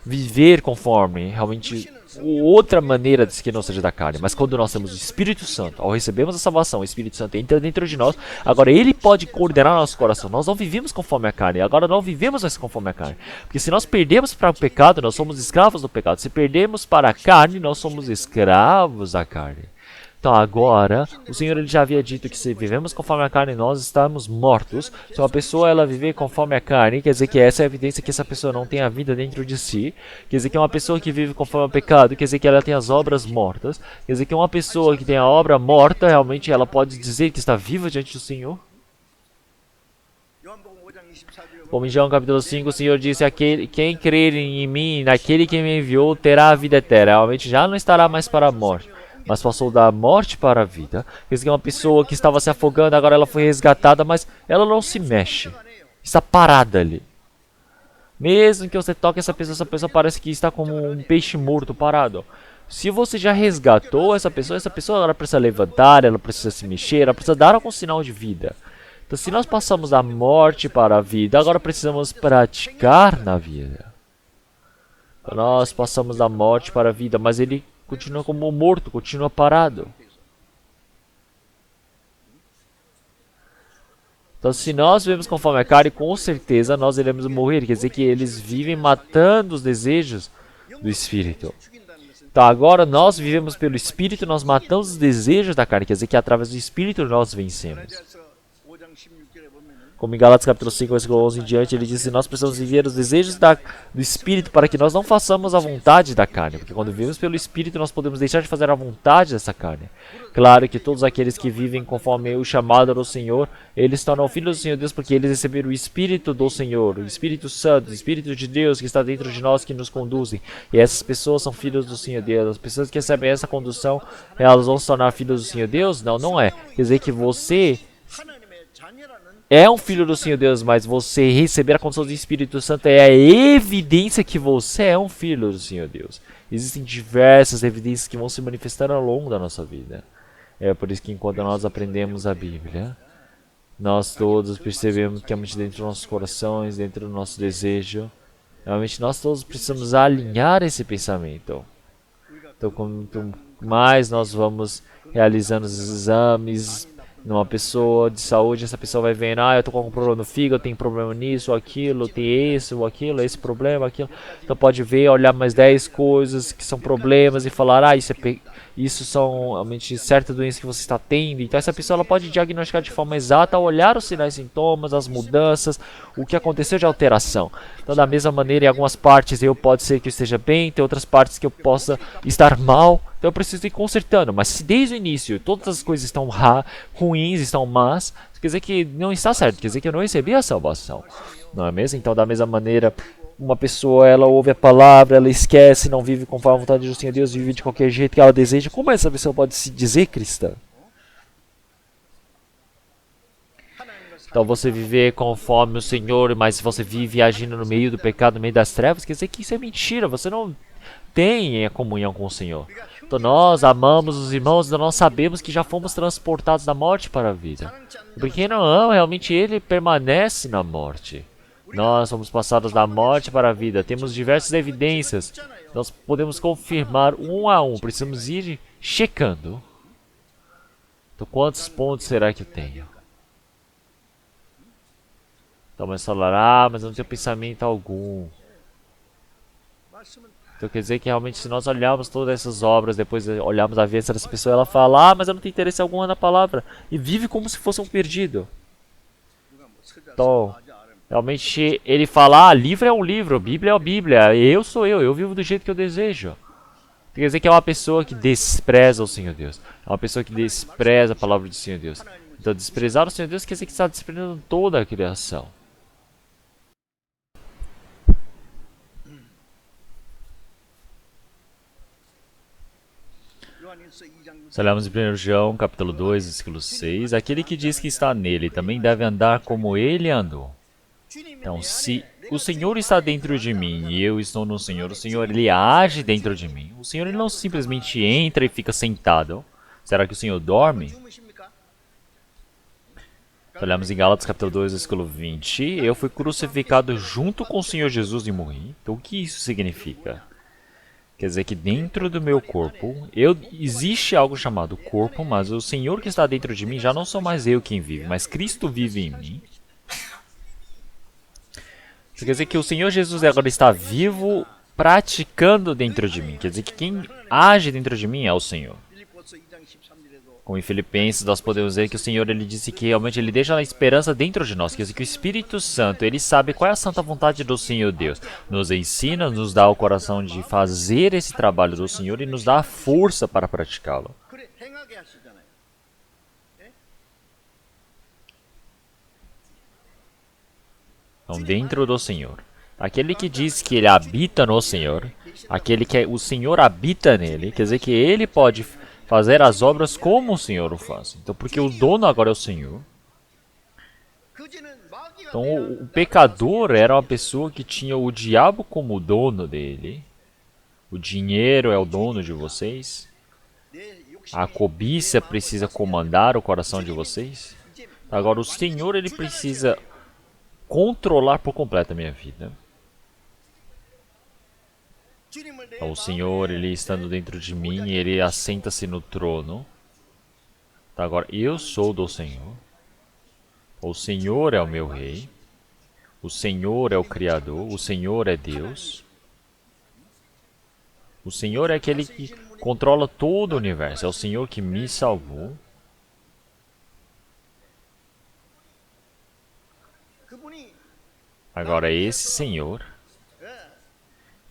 viver conforme realmente outra maneira de que não seja da carne. Mas quando nós temos o Espírito Santo, ao recebermos a salvação, o Espírito Santo entra dentro de nós, agora ele pode coordenar nosso coração. Nós não vivemos conforme a carne, agora não vivemos mais conforme a carne. Porque se nós perdemos para o pecado, nós somos escravos do pecado. Se perdemos para a carne, nós somos escravos da carne. Então agora, o Senhor ele já havia dito que se vivemos conforme a carne, nós estamos mortos. Se uma pessoa ela viver conforme a carne, quer dizer que essa é a evidência que essa pessoa não tem a vida dentro de si. Quer dizer que uma pessoa que vive conforme o pecado, quer dizer que ela tem as obras mortas. Quer dizer que uma pessoa que tem a obra morta, realmente ela pode dizer que está viva diante do Senhor. Como em João capítulo 5, o Senhor disse, quem crer em mim, naquele que me enviou, terá a vida eterna. Realmente já não estará mais para a morte, mas passou da morte para a vida. Quer dizer que uma pessoa que estava se afogando, agora ela foi resgatada, mas ela não se mexe. Está parada ali. Mesmo que você toque essa pessoa parece que está como um peixe morto, parado. Se você já resgatou essa pessoa agora precisa levantar, ela precisa se mexer, ela precisa dar algum sinal de vida. Então, se nós passamos da morte para a vida, agora precisamos praticar na vida. Então, nós passamos da morte para a vida, mas ele continua como morto, continua parado. Então, se nós vivemos conforme a carne, com certeza nós iremos morrer. Quer dizer que eles vivem matando os desejos do Espírito. Então, agora nós vivemos pelo Espírito, nós matamos os desejos da carne. Quer dizer que através do Espírito nós vencemos. 갈라디아서 5장 16절에 보면은 Como em Gálatas capítulo 5, versículo 11 em diante, ele diz que nós precisamos viver os desejos do Espírito para que nós não façamos a vontade da carne. Porque quando vivemos pelo Espírito, nós podemos deixar de fazer a vontade dessa carne. Claro que todos aqueles que vivem conforme o chamado do Senhor, eles se tornam filhos do Senhor Deus porque eles receberam o Espírito do Senhor, o Espírito Santo, o Espírito de Deus que está dentro de nós, que nos conduzem. E essas pessoas são filhos do Senhor Deus. As pessoas que recebem essa condução, elas vão se tornar filhos do Senhor Deus? Não, não é. Quer dizer que você 하나님의 자녀라는 é um filho do Senhor Deus, mas você receber a condição do Espírito Santo é a evidência que você é um filho do Senhor Deus. Existem diversas evidências que vão se manifestar ao longo da nossa vida. É por isso que enquanto nós aprendemos a Bíblia, nós todos percebemos que realmente dentro dos nossos corações, dentro do nosso desejo, realmente nós todos precisamos alinhar esse pensamento. Então, quanto mais nós vamos realizando os exames numa pessoa de saúde, essa pessoa vai vendo, eu tô com um problema no fígado, eu tenho problema nisso, aquilo, tem esse ou aquilo, esse problema, aquilo. Então pode ver, olhar mais 10 coisas que são problemas e falar, isso são realmente certas doenças que você está tendo. Então essa pessoa ela pode diagnosticar de forma exata, olhar os sinais e sintomas, as mudanças, o que aconteceu de alteração. Então da mesma maneira, em algumas partes pode ser que eu esteja bem, tem outras partes que eu possa estar mal. Então eu preciso ir consertando, mas se desde o início todas as coisas estão ruins, estão más, quer dizer que não está certo, quer dizer que eu não recebi a salvação, não é mesmo? Então da mesma maneira, uma pessoa ela ouve a palavra, ela esquece, não vive conforme a vontade do Senhor Deus, vive de qualquer jeito que ela deseja, como essa pessoa pode se dizer cristã? Então você viver conforme o Senhor, mas se você vive agindo no meio do pecado, no meio das trevas, quer dizer que isso é mentira, você não tem a comunhão com o Senhor. Então nós amamos os irmãos, então nós sabemos que já fomos transportados da morte para a vida. Porque quem não ama, realmente ele permanece na morte. Nós somos passados da morte para a vida. Temos diversas evidências. Nós podemos confirmar um a um. Precisamos ir checando. Então quantos pontos será que eu tenho? Então mas falar, mas eu não tenho pensamento algum. 말씀은 Então quer dizer que realmente se nós olharmos todas essas obras, depois olharmos a vida dessa pessoa, ela fala, mas eu não tenho interesse algum na palavra. E vive como se fosse um perdido. 누가 뭐 서자 Então, 하자 아름 realmente ele fala, livro é um livro, Bíblia é a Bíblia, eu sou eu vivo do jeito que eu desejo. Quer dizer que é uma pessoa que despreza o Senhor Deus. É uma pessoa que despreza a palavra do Senhor Deus. Então desprezar o Senhor Deus quer dizer que está desprezando toda a criação. 요한일서 2장 Se olharmos em 1 João, capítulo 2, versículo 6, aquele que diz que está nele também deve andar como ele andou. Então, se o Senhor está dentro de mim e eu estou no Senhor, o Senhor ele age dentro de mim. O Senhor ele não simplesmente entra e fica sentado. Será que o Senhor dorme? 주무십니까? Se olharmos em Gálatas, capítulo 2, versículo 20, eu fui crucificado junto com o Senhor Jesus e morri. Então, o que isso significa? Quer dizer que dentro do meu corpo, existe algo chamado corpo, mas o Senhor que está dentro de mim já não sou mais eu quem vive, mas Cristo vive em mim. Isso quer dizer que o Senhor Jesus agora está vivo, praticando dentro de mim. Quer dizer que quem age dentro de mim é o Senhor. 빌립보서 2장 13절에도 Como em Filipenses, nós podemos ver que o Senhor ele disse que realmente ele deixa a esperança dentro de nós. Quer dizer que o Espírito Santo, ele sabe qual é a santa vontade do Senhor Deus. Nos ensina, nos dá o coração de fazer esse trabalho do Senhor e nos dá a força para praticá-lo. 그래 행하게 하시잖아요. Então, dentro do Senhor. Aquele que diz que ele habita no Senhor, aquele que o Senhor habita nele, quer dizer que ele pode fazer as obras como o Senhor o faz. Então, porque o dono agora é o Senhor. 그지는 마귀가 Então, o pecador era uma pessoa que tinha o diabo como dono dele. O dinheiro é o dono de vocês. 내 욕심 A cobiça precisa comandar o coração de vocês. Agora, o Senhor ele precisa controlar por completo a minha vida. 주님을 내 Então, o Senhor, Ele estando dentro de mim, Ele assenta-se no trono. Então, agora, eu sou do Senhor. O Senhor é o meu Rei. O Senhor é o Criador. O Senhor é Deus. O Senhor é aquele que controla todo o universo. É o Senhor que me salvou. 그분이 Agora, esse Senhor,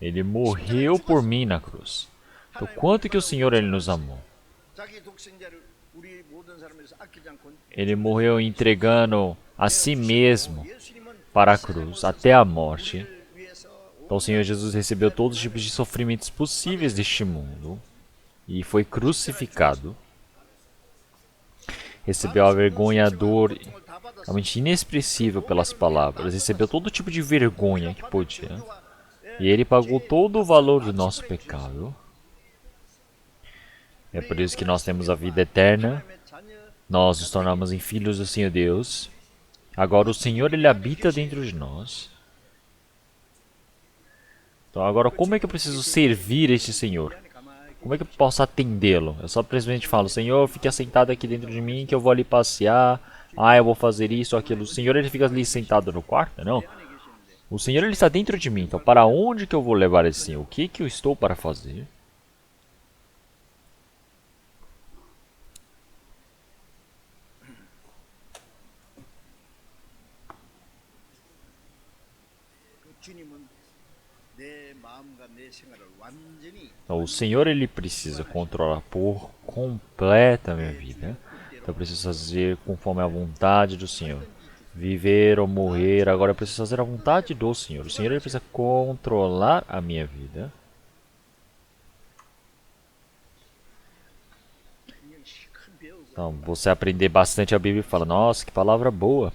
Ele morreu por mim na cruz. Então, quanto que o Senhor, Ele nos amou? 자기 독생자를 우리 모든 사람에서 아끼지 않고 Ele morreu entregando a si mesmo 예수님은 para a cruz, até a morte. 위해서 Então o Senhor Jesus recebeu todos os tipos de sofrimentos possíveis deste mundo e foi crucificado. Recebeu a vergonha, a dor, 다 받았어. realmente inexpressível pelas palavras. Recebeu todo tipo de vergonha que podia. E Ele pagou todo o valor do nosso pecado. É por isso que nós temos a vida eterna. Nós nos tornamos em filhos do Senhor Deus. Agora o Senhor, Ele habita dentro de nós. Então agora como é que eu preciso servir este Senhor? Como é que eu posso atendê-lo? Eu só simplesmente falo, Senhor, fique assentado aqui dentro de mim que eu vou ali passear. Ah, eu vou fazer isso, aquilo. O Senhor, Ele fica ali sentado no quarto? Não. O Senhor, Ele está dentro de mim. Então para onde que eu vou levar esse Senhor? O que que eu estou para fazer? 주님은 내 마음과 내 생활을 완전히 Então, o Senhor, Ele precisa controlar por completa a minha vida. Então, eu preciso fazer conforme a vontade do Senhor. Viver ou morrer, agora eu preciso fazer a vontade do Senhor. O Senhor, Ele precisa controlar a minha vida. 큰 배우고 Então, você aprender bastante a Bíblia e fala, nossa, que palavra boa.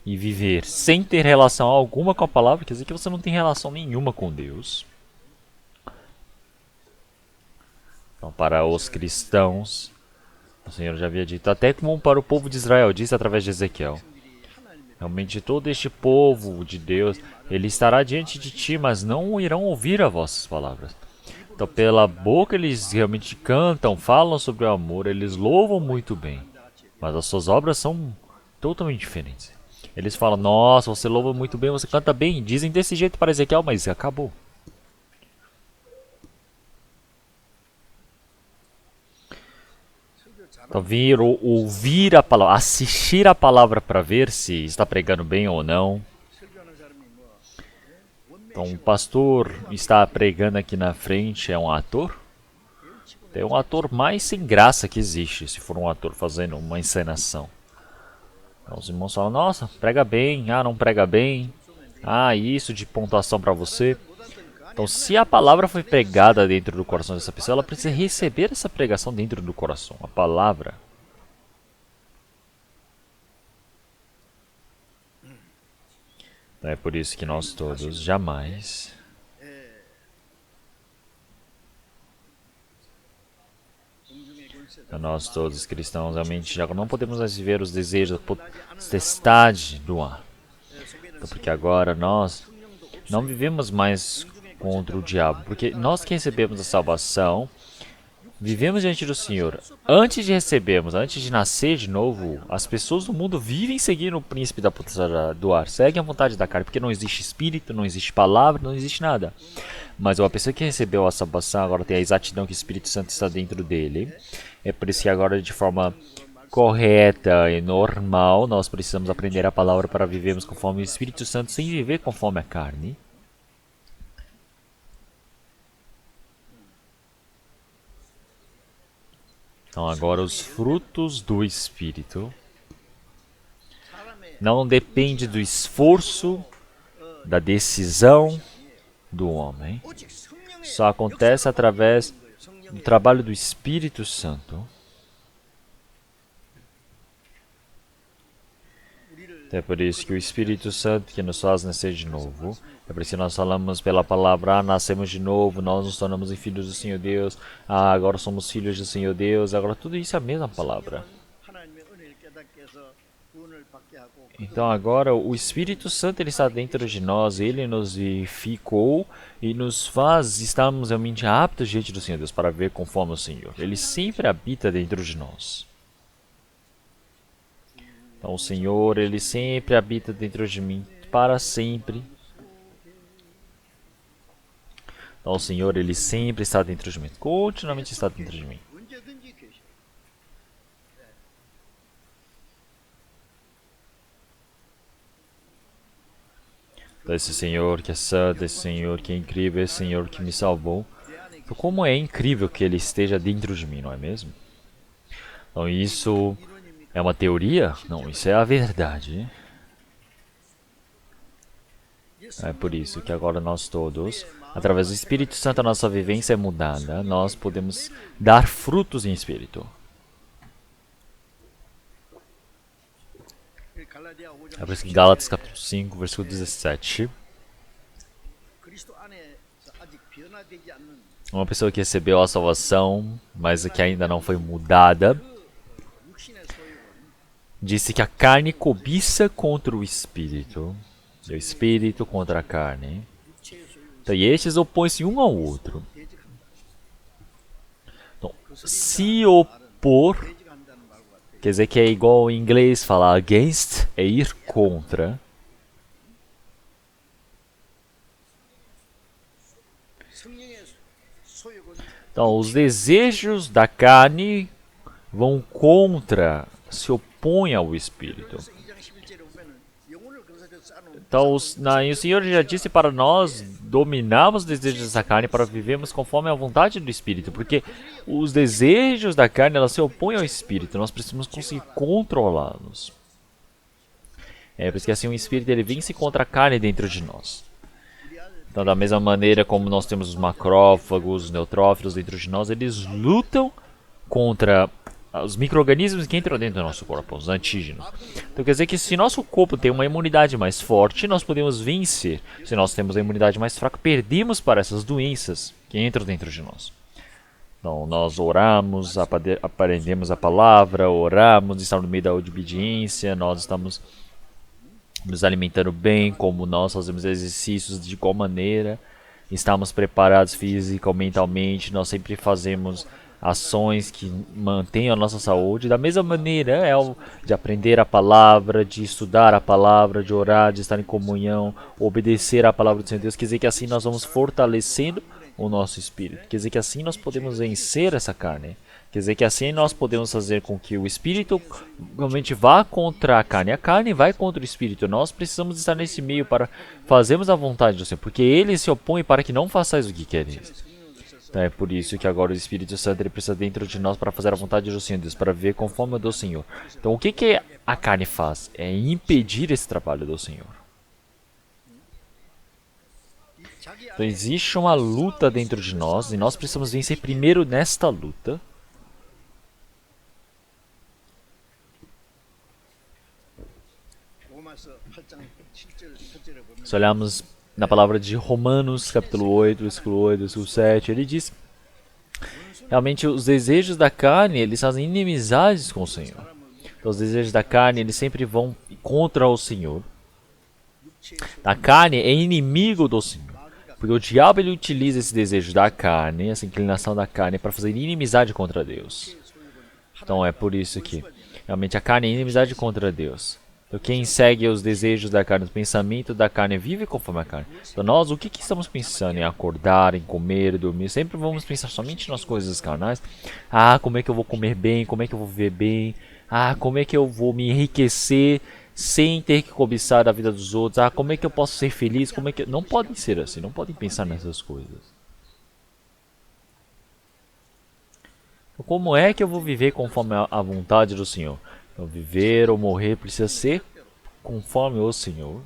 E viver sem ter relação alguma com a palavra, quer dizer que você não tem relação nenhuma com Deus. Então, para os cristãos, o Senhor já havia dito, até como para o povo de Israel, disse através de Ezequiel. Realmente todo este povo de Deus, ele estará diante de ti, mas não irão ouvir as vossas palavras. Então, pela boca eles realmente cantam, falam sobre o amor, eles louvam muito bem, mas as suas obras são totalmente diferentes. Eles falam, nossa, você louva muito bem, você canta bem. Dizem desse jeito para Ezequiel, mas acabou. Então, vir ou ouvir a palavra, assistir a palavra para ver se está pregando bem ou não. 설교하는 사람이 뭐 Então, o pastor está pregando aqui na frente, é um ator? É um ator mais sem graça que existe, se for um ator fazendo uma encenação. Então, os irmãos falam, nossa, prega bem, ah, não prega bem, ah, isso de pontuação para você. Então, se a palavra foi pregada dentro do coração dessa pessoa, ela precisa receber essa pregação dentro do coração, a palavra. Então, é por isso que nós todos jamais nós todos cristãos realmente já não podemos mais viver os desejos, a potestade do ar. Então, porque agora nós não vivemos mais contra o diabo, porque nós que recebemos a salvação, vivemos diante do Senhor. Antes de recebermos, antes de nascer de novo, as pessoas do mundo vivem seguindo o príncipe da potestade do ar, seguem a vontade da carne, porque não existe espírito, não existe palavra, não existe nada. Mas uma pessoa que recebeu a salvação agora tem a exatidão que o Espírito Santo está dentro dele. É por isso que agora, de forma correta e normal, nós precisamos aprender a palavra para vivermos conforme o Espírito Santo, sem viver conforme a carne. Então agora os frutos do Espírito não dependem do esforço, da decisão do homem. Só acontece através do trabalho do Espírito Santo. É por isso que o Espírito Santo que nos faz nascer de novo. É por isso que nós falamos pela palavra, nascemos de novo, nós nos tornamos em filhos do Senhor Deus. Agora somos filhos do Senhor Deus. Agora tudo isso é a mesma palavra. 하나님의 은혜를 깨닫게 해서 구원을 받게 하고 Então agora o Espírito Santo ele está dentro de nós, ele nos vivificou e nos faz estarmos realmente aptos diante do Senhor Deus para ver conforme o Senhor. Ele sempre habita dentro de nós. Então o Senhor ele sempre habita dentro de mim para sempre. Então o Senhor ele sempre está dentro de mim, continuamente está dentro de mim. 언제든지 계셔. Então, esse Senhor que é santo, esse Senhor que é incrível, esse Senhor que me salvou. Então, como é incrível que Ele esteja dentro de mim, não é mesmo? Então, isso é uma teoria? Não, isso é a verdade. É por isso que agora nós todos, através do Espírito Santo, a nossa vivência é mudada. Nós podemos dar frutos em Espírito. 갈라디아 5장 É por isso que Gálatas capítulo 5, versículo 17. 그리스도 안에서 아직 변화되지 않는 Uma pessoa que recebeu a salvação, mas que ainda não foi mudada, 육신의 소유는 disse que a carne cobiça contra o espírito, e o espírito contra a carne. 육체의 소유 Então, e estes opõem-se um ao outro. 대적한다. Então, se opor, 대적한다는 말과 같아요. quer dizer que é igual em inglês falar against, é ir contra. 성령의 소욕은 Então, os desejos da carne vão contra, se opõem ao espírito. 그래서 2장 11절에 보면은 영혼을 근사되어 쌓아놓은 Então, e o Senhor já disse para nós dominarmos os desejos da carne para vivermos conforme a vontade do Espírito, porque os desejos da carne elas se opõem ao Espírito, nós precisamos conseguir controlá-los. É por isso que assim o Espírito ele vence contra a carne dentro de nós. Então, da mesma maneira como nós temos os macrófagos, os neutrófilos dentro de nós, eles lutam contra os micro-organismos que entram dentro do nosso corpo, os antígenos. Então quer dizer que se nosso corpo tem uma imunidade mais forte, nós podemos vencer. Se nós temos a imunidade mais fraca, perdemos para essas doenças que entram dentro de nós. Então nós oramos, aprendemos a palavra, oramos, estamos no meio da obediência, nós estamos nos alimentando bem, como nós fazemos exercícios, de qual maneira, estamos preparados fisicamente, mentalmente, nós sempre fazemos ações que mantenham a nossa saúde. Da mesma maneira, de aprender a palavra, de estudar a palavra, de orar, de estar em comunhão, obedecer à palavra do Senhor Deus. Quer dizer que assim nós vamos fortalecendo o nosso espírito. Quer dizer que assim nós podemos vencer essa carne. Quer dizer que assim nós podemos fazer com que o espírito realmente vá contra a carne vai contra o espírito. Nós precisamos estar nesse meio para fazermos a vontade do Senhor, porque Ele se opõe para que não façais o que quereis. Então é por isso que agora o Espírito Santo ele precisa dentro de nós para fazer a vontade do Senhor Deus, para ver conforme a do Senhor. Então o que a carne faz? É impedir esse trabalho do Senhor. Então existe uma luta dentro de nós e nós precisamos vencer primeiro nesta luta. 로마서 8장 7절 8절에 보면 Se olharmos na palavra de Romanos, capítulo 8, versículo 8, versículo 7, ele diz: realmente os desejos da carne, eles fazem inimizades com o Senhor. Então os desejos da carne, eles sempre vão contra o Senhor. A carne é inimigo do Senhor. Porque o diabo ele utiliza esse desejo da carne, essa inclinação da carne, para fazer inimizade contra Deus. Então é por isso que realmente a carne é inimizade contra Deus. Então quem segue os desejos da carne, o pensamento da carne, vive conforme a carne. Então nós, o que estamos pensando? Em acordar, em comer, dormir? Sempre vamos pensar somente nas coisas carnais. Ah, como é que eu vou comer bem? Como é que eu vou viver bem? Ah, como é que eu vou me enriquecer sem ter que cobiçar a vida dos outros? Ah, como é que eu posso ser feliz? Como é que... Não podem ser assim, não podem pensar nessas coisas. Então, como é que eu vou viver conforme a vontade do Senhor? Então, viver ou morrer precisa ser conforme o Senhor.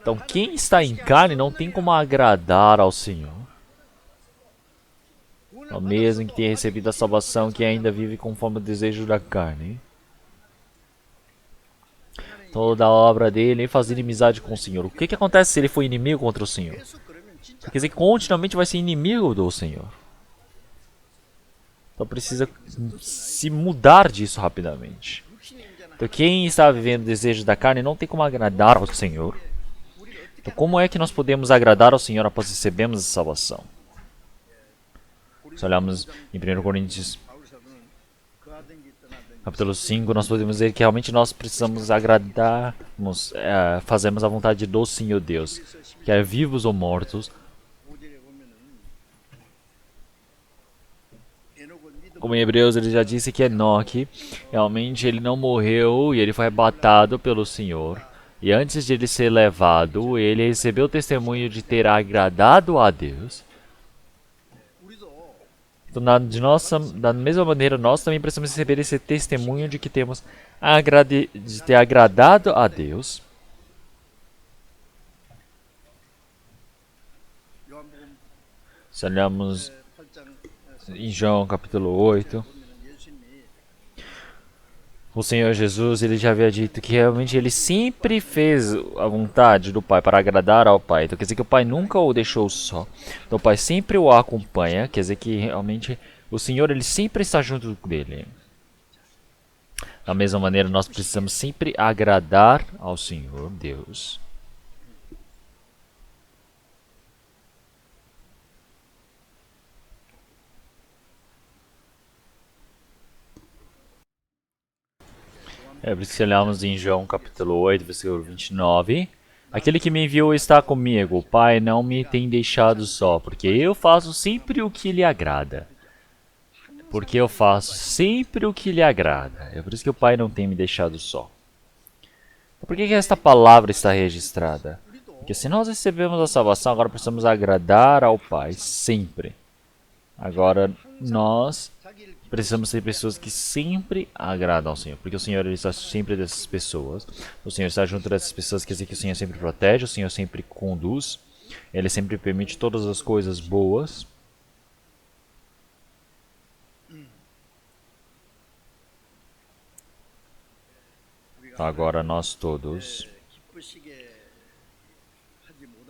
Então, quem está em carne não tem como agradar ao Senhor. Então, mesmo que tenha recebido a salvação, que ainda vive conforme o desejo da carne. Toda a obra dele é fazer inimizade com o Senhor. O que acontece se ele for inimigo contra o Senhor? Quer dizer que continuamente vai ser inimigo do Senhor. Então precisa se mudar disso rapidamente. Então quem está vivendo o desejo da carne não tem como agradar ao Senhor. Então como é que nós podemos agradar ao Senhor após recebermos a salvação? Se olharmos em 1 Coríntios capítulo 5, nós podemos dizer que realmente nós precisamos agradarmos, fazermos a vontade do Senhor Deus, quer vivos ou mortos. Como em Hebreus ele já disse que Enoque, realmente ele não morreu e ele foi arrebatado pelo Senhor. E antes de ele ser levado, ele recebeu o testemunho de ter agradado a Deus. Então, da mesma maneira, nós também precisamos receber esse testemunho de que temos de ter agradado a Deus. Se olharmos em João capítulo 8, o Senhor Jesus ele já havia dito que realmente ele sempre fez a vontade do Pai para agradar ao Pai. Então quer dizer que o Pai nunca o deixou só. Então o Pai sempre o acompanha. Quer dizer que realmente o Senhor ele sempre está junto dele. Da mesma maneira nós precisamos sempre agradar ao Senhor Deus. Por isso que olhamos em João capítulo 8, versículo 29. Aquele que me enviou está comigo, o Pai não me tem deixado só, porque eu faço sempre o que lhe agrada. Porque eu faço sempre o que lhe agrada. É por isso que o Pai não tem me deixado só. Por que esta palavra está registrada? Porque se nós recebemos a salvação, agora precisamos agradar ao Pai sempre. Agora nós precisamos ser pessoas que sempre agradam ao Senhor, porque o Senhor ele está sempre dessas pessoas. O Senhor está junto dessas pessoas, quer dizer que o Senhor sempre protege, o Senhor sempre conduz, Ele sempre permite todas as coisas boas. Então, agora nós todos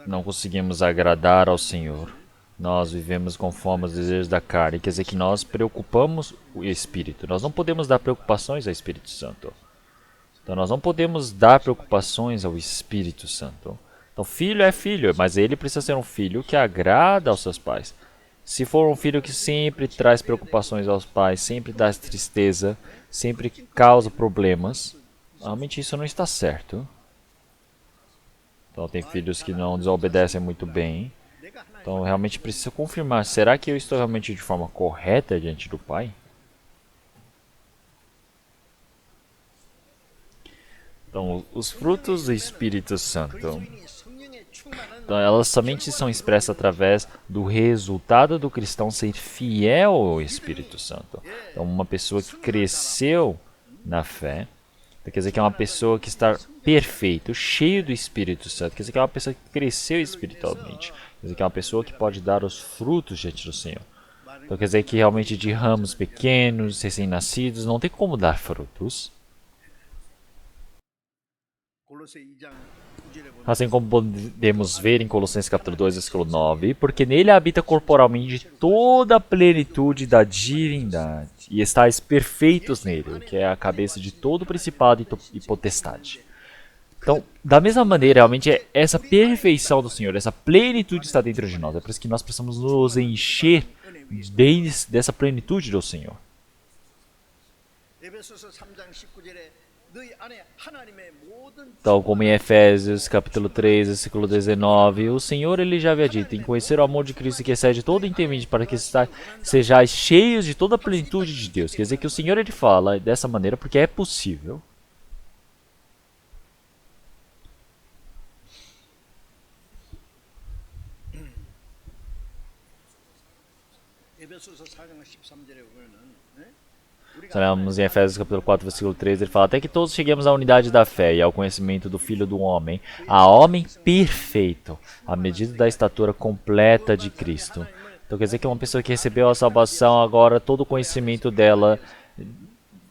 não conseguimos agradar ao Senhor. Nós vivemos conforme os desejos da carne, quer dizer que nós preocupamos o Espírito. Nós não podemos dar preocupações ao Espírito Santo. Então nós não podemos dar preocupações ao Espírito Santo. Então filho é filho, mas ele precisa ser um filho que agrada aos seus pais. Se for um filho que sempre traz preocupações aos pais, sempre dá tristeza, sempre causa problemas, realmente isso não está certo. Então tem filhos que não desobedecem muito bem. Então realmente preciso confirmar, será que eu estou realmente de forma correta diante do Pai? Então os frutos do Espírito Santo, então, elas somente são expressas através do resultado do cristão ser fiel ao Espírito Santo. Então uma pessoa que cresceu na fé, quer dizer que é uma pessoa que está perfeito, cheio do Espírito Santo, quer dizer que é uma pessoa que cresceu espiritualmente. Quer dizer que é uma pessoa que pode dar os frutos diante do Senhor. Então quer dizer que realmente de ramos pequenos, recém-nascidos, não tem como dar frutos. Assim como podemos ver em Colossenses capítulo 2, versículo 9, porque nele habita corporalmente toda a plenitude da divindade, e estáis perfeitos nele, que é a cabeça de todo principado e potestade. Então, da mesma maneira, realmente é essa perfeição do Senhor, essa plenitude está dentro de nós. É por isso que nós precisamos nos encher dessa plenitude do Senhor. Tal como em Efésios capítulo 3, versículo 19, o Senhor ele já havia dito, em conhecer o amor de Cristo que excede todo entendimento, para que sejais cheios de toda a plenitude de Deus. Quer dizer que o Senhor ele fala dessa maneira porque é possível. Olhamos em Efésios capítulo 4, versículo 13, ele fala, até que todos cheguemos à unidade da fé e ao conhecimento do Filho do Homem, a homem perfeito, à medida da estatura completa de Cristo. Então quer dizer que uma pessoa que recebeu a salvação, agora todo o conhecimento dela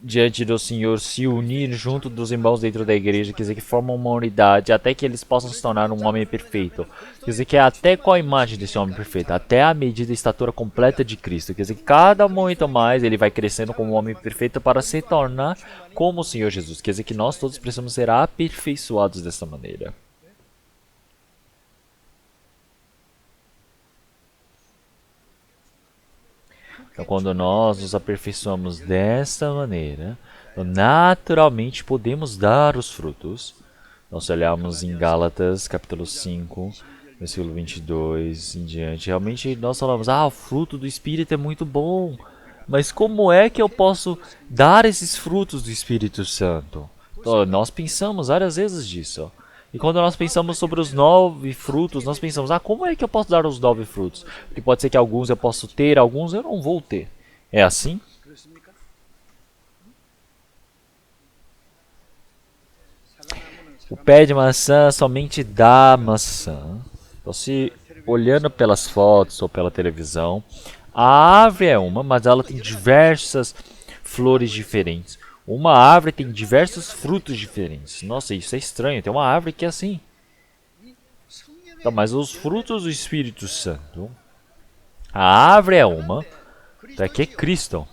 diante do Senhor, se unir junto dos irmãos dentro da igreja, quer dizer que formam uma unidade, até que eles possam se tornar um homem perfeito. Quer dizer que é até qual a imagem desse homem perfeito? Até a medida e estatura completa de Cristo. Quer dizer que cada momento mais ele vai crescendo como um homem perfeito para se tornar como o Senhor Jesus. Quer dizer que nós todos precisamos ser aperfeiçoados dessa maneira. Então, quando nós nos aperfeiçoamos desta maneira, naturalmente podemos dar os frutos. Nós olhamos em Gálatas, capítulo 5, versículo 22 em diante. Realmente nós falamos, o fruto do Espírito é muito bom. Mas como é que eu posso dar esses frutos do Espírito Santo? Então, nós pensamos várias vezes disso. E quando nós pensamos sobre os 9 frutos, nós pensamos, como é que eu posso dar os 9 frutos? Porque pode ser que alguns eu posso ter, alguns eu não vou ter. É assim? O pé de maçã somente dá maçã. Então, se olhando pelas fotos ou pela televisão, a árvore é uma, mas ela tem diversas flores diferentes. Uma árvore tem diversos frutos diferentes. Nossa, isso é estranho. Tem uma árvore que é assim. Então, mas os frutos do Espírito Santo, a árvore é uma, então aqui é Cristo.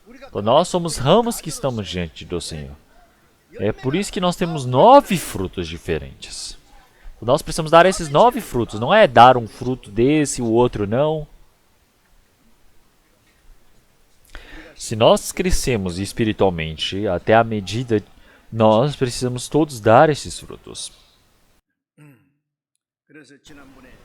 Então, nós somos ramos que estamos diante do Senhor. É por isso que nós temos 9 frutos diferentes. Então, nós precisamos dar esses 9 frutos. Não é dar um fruto desse e o outro não. Se nós crescemos espiritualmente até a medida, nós precisamos todos dar esses frutos.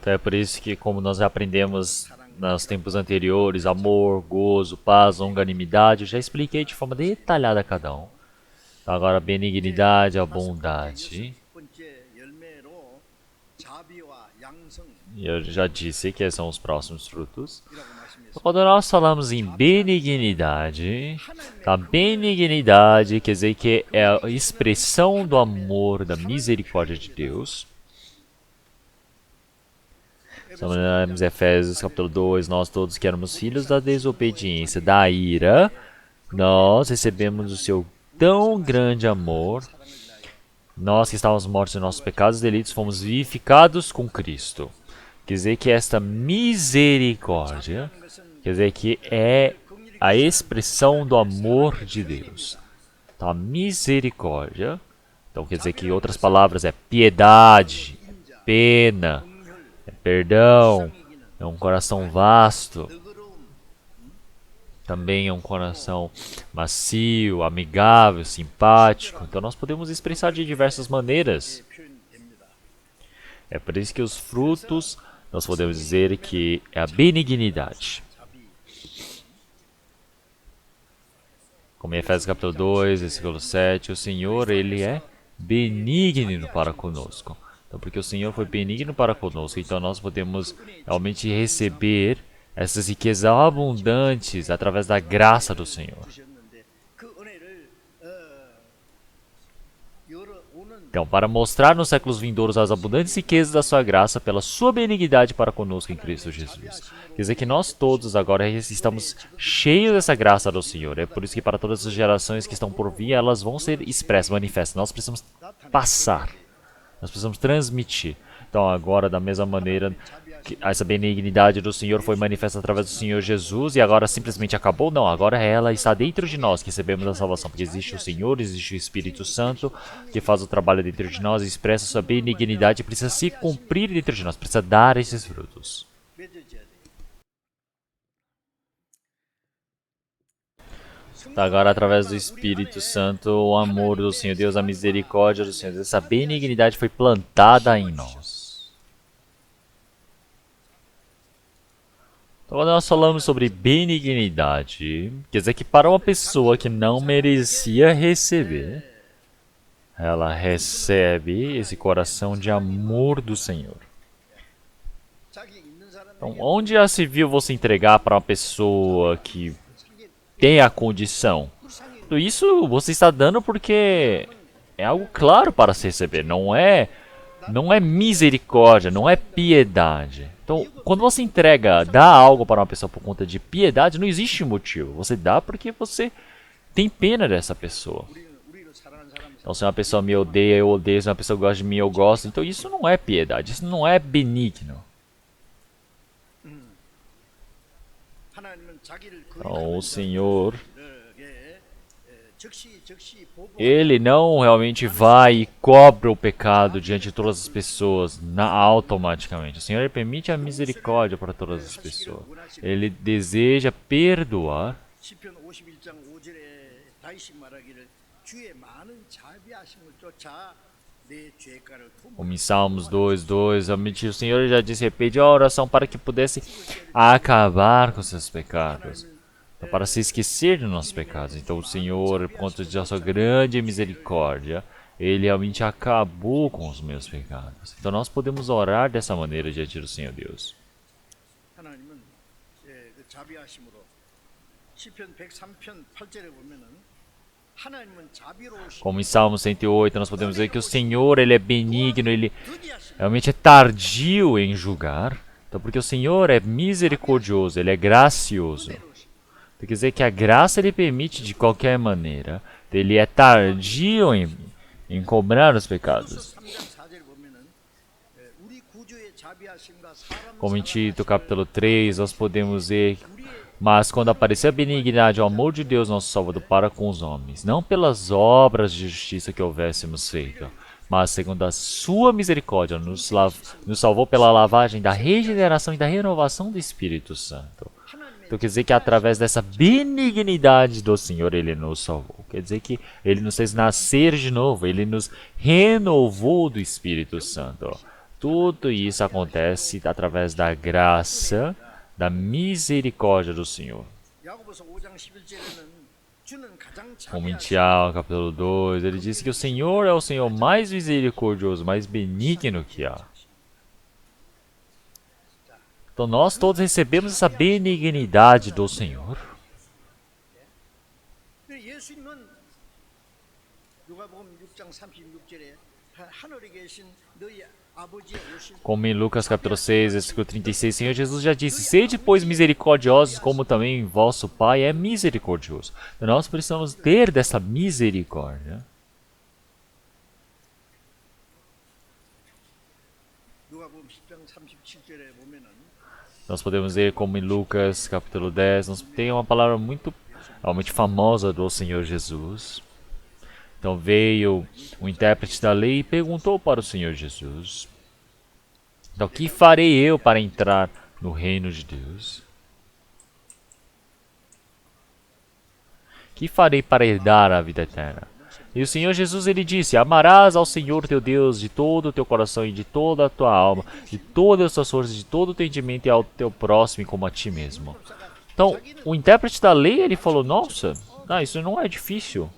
Então é por isso que, como nós aprendemos nos tempos anteriores, amor, gozo, paz, longanimidade, eu já expliquei de forma detalhada a cada um. Então, agora, benignidade, a bondade. E eu já disse que esses são os próximos frutos. Quando nós falamos em benignidade, a benignidade quer dizer que é a expressão do amor, da misericórdia de Deus. Estamos em Efésios capítulo 2, nós todos que éramos filhos da desobediência, da ira, nós recebemos o seu tão grande amor. Nós que estávamos mortos em nossos pecados e delitos, fomos vivificados com Cristo. Quer dizer que esta misericórdia, quer dizer que é a expressão do amor de Deus. Então, a misericórdia, então quer dizer que em outras palavras é piedade, pena, é perdão, é um coração vasto. Também é um coração macio, amigável, simpático. Então nós podemos expressar de diversas maneiras. É por isso que os frutos, nós podemos dizer que é a benignidade. Como em Efésios capítulo 2, versículo 7, o Senhor, Ele é benigno para conosco. Então, porque o Senhor foi benigno para conosco, então nós podemos realmente receber essas riquezas abundantes através da graça do Senhor. Então, para mostrar nos séculos vindouros as abundantes riquezas da sua graça pela sua benignidade para conosco em Cristo Jesus. Quer dizer que nós todos agora estamos cheios dessa graça do Senhor. É por isso que para todas as gerações que estão por vir, elas vão ser expressas, manifestas. Nós precisamos passar. Nós precisamos transmitir. Então, agora, da mesma maneira, que essa benignidade do Senhor foi manifesta através do Senhor Jesus e agora simplesmente acabou? Não, agora ela está dentro de nós que recebemos a salvação, porque existe o Senhor, existe o Espírito Santo que faz o trabalho dentro de nós e expressa sua benignidade e precisa se cumprir dentro de nós, precisa dar esses frutos. Então, agora, através do Espírito Santo, o amor do Senhor Deus, a misericórdia do Senhor Deus, essa benignidade foi plantada em nós. Então, quando nós falamos sobre benignidade, quer dizer que para uma pessoa que não merecia receber, ela recebe esse coração de amor do Senhor. Então, onde já se viu você entregar para uma pessoa que tem a condição? Então, isso você está dando porque é algo claro para se receber, não é misericórdia, não é piedade. Então, quando você dá algo para uma pessoa por conta de piedade, não existe motivo. Você dá porque você tem pena dessa pessoa. 우리를 사랑하는 사람 Então, se uma pessoa me odeia, eu odeio. Se uma pessoa gosta de mim, eu gosto. Então, isso não é piedade. Isso não é benigno. 하나님은 자기를 Então, o Senhor, 거룩하게 즉시 보복 Ele não realmente vai e cobra o pecado diante de todas as pessoas automaticamente. O Senhor ele permite a misericórdia para todas as pessoas. Ele deseja perdoar. 시편 51장 5절에 다윗이 말하기를 주의 많은 자비하심을 쫓아 내 죄가를 Como em Salmos 2:2, realmente o Senhor já disse, repete a oração para que pudesse acabar com seus pecados. Então, para se esquecer dos nossos pecados. Então o Senhor, por conta de sua grande misericórdia, Ele realmente acabou com os meus pecados. Então nós podemos orar dessa maneira diante do Senhor Deus. 하나님은 그 자비하심으로 시편 103편 8절에 보면은 하나님은 자비로우시고 Como em Salmo 108, nós podemos ver que o Senhor ele é benigno, Ele 더디하시고 realmente é tardio em julgar. Então, porque o Senhor é misericordioso, Ele é gracioso. Então, quer dizer que a graça Ele permite de qualquer maneira. Ele é tardio em cobrar os pecados. 3장 4절에 보면은 우리 구주의 자비하심과 사람 Como em Tito capítulo 3, nós podemos ver, mas quando aparecer a benignidade, o amor de Deus, nosso Salvador, para com os homens, não pelas obras de justiça que houvéssemos feito, mas segundo a sua misericórdia, nos salvou pela lavagem da regeneração e da renovação do Espírito Santo. Então quer dizer que através dessa benignidade do Senhor, Ele nos salvou. Quer dizer que Ele nos fez nascer de novo, Ele nos renovou do Espírito Santo. Tudo isso acontece através da graça, da misericórdia do Senhor. 야고보서 5장 11절에는 주는 가장 Como em 자비하시고 Tiago, capítulo 2, ele disse que o Senhor é o Senhor mais misericordioso, mais benigno que há. Então nós todos recebemos essa benignidade do Senhor. 예수님은 누가복음 6장 36절에 하늘에 계신 너희 아버지의 오실 Como em Lucas capítulo 6, versículo 36, o Senhor Jesus já disse, sede, pois, misericordiosos, como também vosso Pai é misericordioso. Então nós precisamos ter dessa misericórdia. 누가복음 10장 37절에 보면은 Nós podemos ver como em Lucas capítulo 10, nós tem uma palavra muito realmente famosa do Senhor Jesus. Então veio o intérprete da lei e perguntou para o Senhor Jesus, então o que farei eu para entrar no reino de Deus? O que farei para herdar a vida eterna? E o Senhor Jesus ele disse, amarás ao Senhor teu Deus de todo o teu coração e de toda a tua alma, de todas as tuas forças, de todo o teu entendimento e ao teu próximo como a ti mesmo. Então, o intérprete da lei ele falou, nossa, isso não é difícil.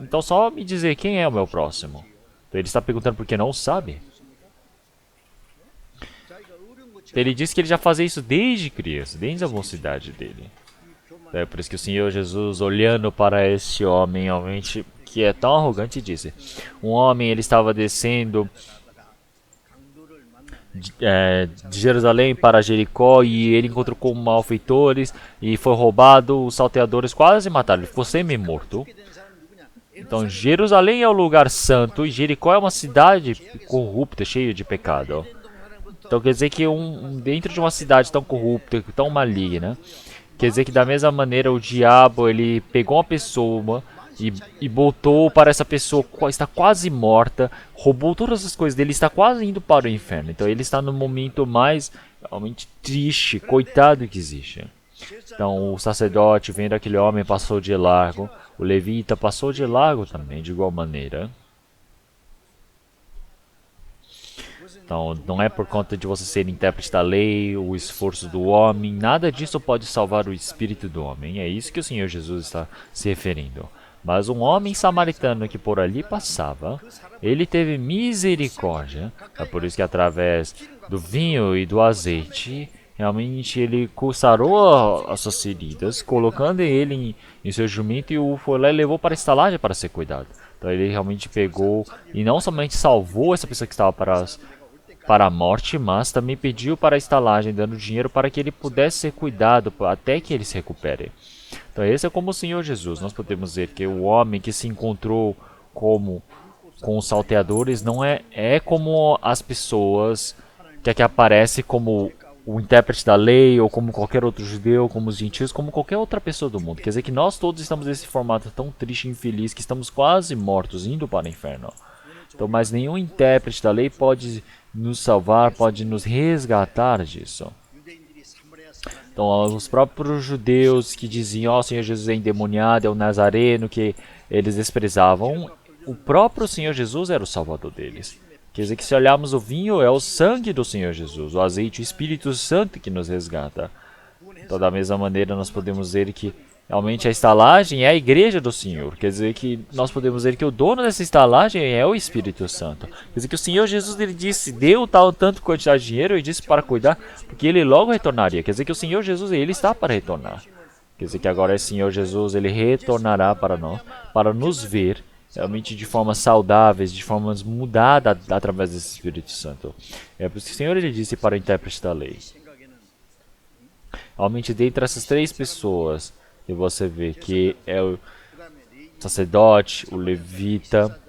Então só me dizer quem é o meu próximo. Então ele está perguntando porque não sabe. Ele disse que ele já fazia isso desde criança, desde a mocidade dele. É por isso que o Senhor Jesus, olhando para esse homem realmente que é tão arrogante, disse: um homem ele estava descendo de Jerusalém para Jericó e ele encontrou com malfeitores e foi roubado. Os salteadores quase mataram, ele ficou semi-morto. Então Jerusalém é o lugar santo e Jericó é uma cidade corrupta, cheia de pecado. Então quer dizer que dentro de uma cidade tão corrupta, tão maligna, quer dizer que da mesma maneira o diabo ele pegou uma pessoa e botou para essa pessoa está quase morta, roubou todas as coisas dele, está quase indo para o inferno. Então ele está no momento mais realmente triste, coitado que existe. Então o sacerdote vendo aquele homem passou de largo, o levita passou de largo também de igual maneira. Então não é por conta de você ser intérprete da lei, o esforço do homem, nada disso pode salvar o espírito do homem. É isso que o Senhor Jesus está se referindo. Mas um homem samaritano que por ali passava, ele teve misericórdia. É por isso que através do vinho e do azeite, realmente ele sarou as suas feridas, colocando ele em seu jumento e o foi lá e levou para a estalagem para ser cuidado. Então ele realmente pegou e não somente salvou essa pessoa que estava para a morte, mas também pediu para a estalagem, dando dinheiro para que ele pudesse ser cuidado até que ele se recupere. Então esse é como o Senhor Jesus. Nós podemos dizer que o homem que se encontrou com os salteadores não é como as pessoas que aqui aparece como o intérprete da lei, ou como qualquer outro judeu, como os gentios, como qualquer outra pessoa do mundo. Quer dizer que nós todos estamos nesse formato tão triste e infeliz que estamos quase mortos, indo para o inferno. Então, mas nenhum intérprete da lei pode nos salvar, pode nos resgatar disso. Então, os próprios judeus que diziam, o Senhor Jesus é endemoniado, é o Nazareno, que eles desprezavam, o próprio Senhor Jesus era o salvador deles. Quer dizer que se olharmos o vinho, é o sangue do Senhor Jesus, o azeite, o Espírito Santo que nos resgata. Então, da mesma maneira, nós podemos dizer que realmente a estalagem é a igreja do Senhor. Quer dizer que nós podemos dizer que o dono dessa estalagem é o Espírito Santo. Quer dizer que o Senhor Jesus, ele disse, deu tanto quantidade de dinheiro e disse para cuidar, porque ele logo retornaria. Quer dizer que o Senhor Jesus, ele está para retornar. Quer dizer que agora o Senhor Jesus, ele retornará para nós, para nos ver realmente de formas saudáveis, de formas mudadas através desse Espírito Santo. É por isso que o Senhor, ele disse para o intérprete da lei. Realmente, dentre essas três pessoas, que você vê que é o sacerdote, o levita,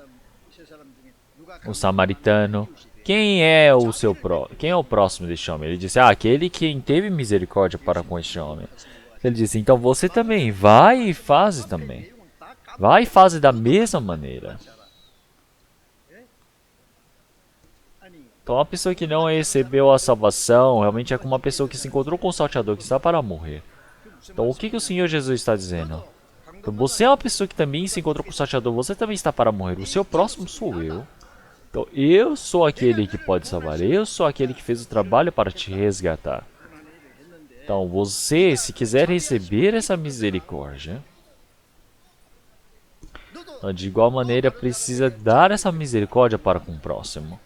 o samaritano. Quem é o seu quem é o próximo deste homem? Ele disse, aquele que teve misericórdia para com este homem. Ele disse, então você também vai e faz também. Vai e faz da mesma maneira. Então, a pessoa que não recebeu a salvação, realmente é como uma pessoa que se encontrou com o salteador, que está para morrer. Então, o que o Senhor Jesus está dizendo? Então, você é uma pessoa que também se encontrou com o salteador, você também está para morrer. O seu próximo sou eu. Então, eu sou aquele que pode salvar. Eu sou aquele que fez o trabalho para te resgatar. Então, você, se quiser receber essa misericórdia, então, de igual maneira, precisa dar essa misericórdia para com o próximo.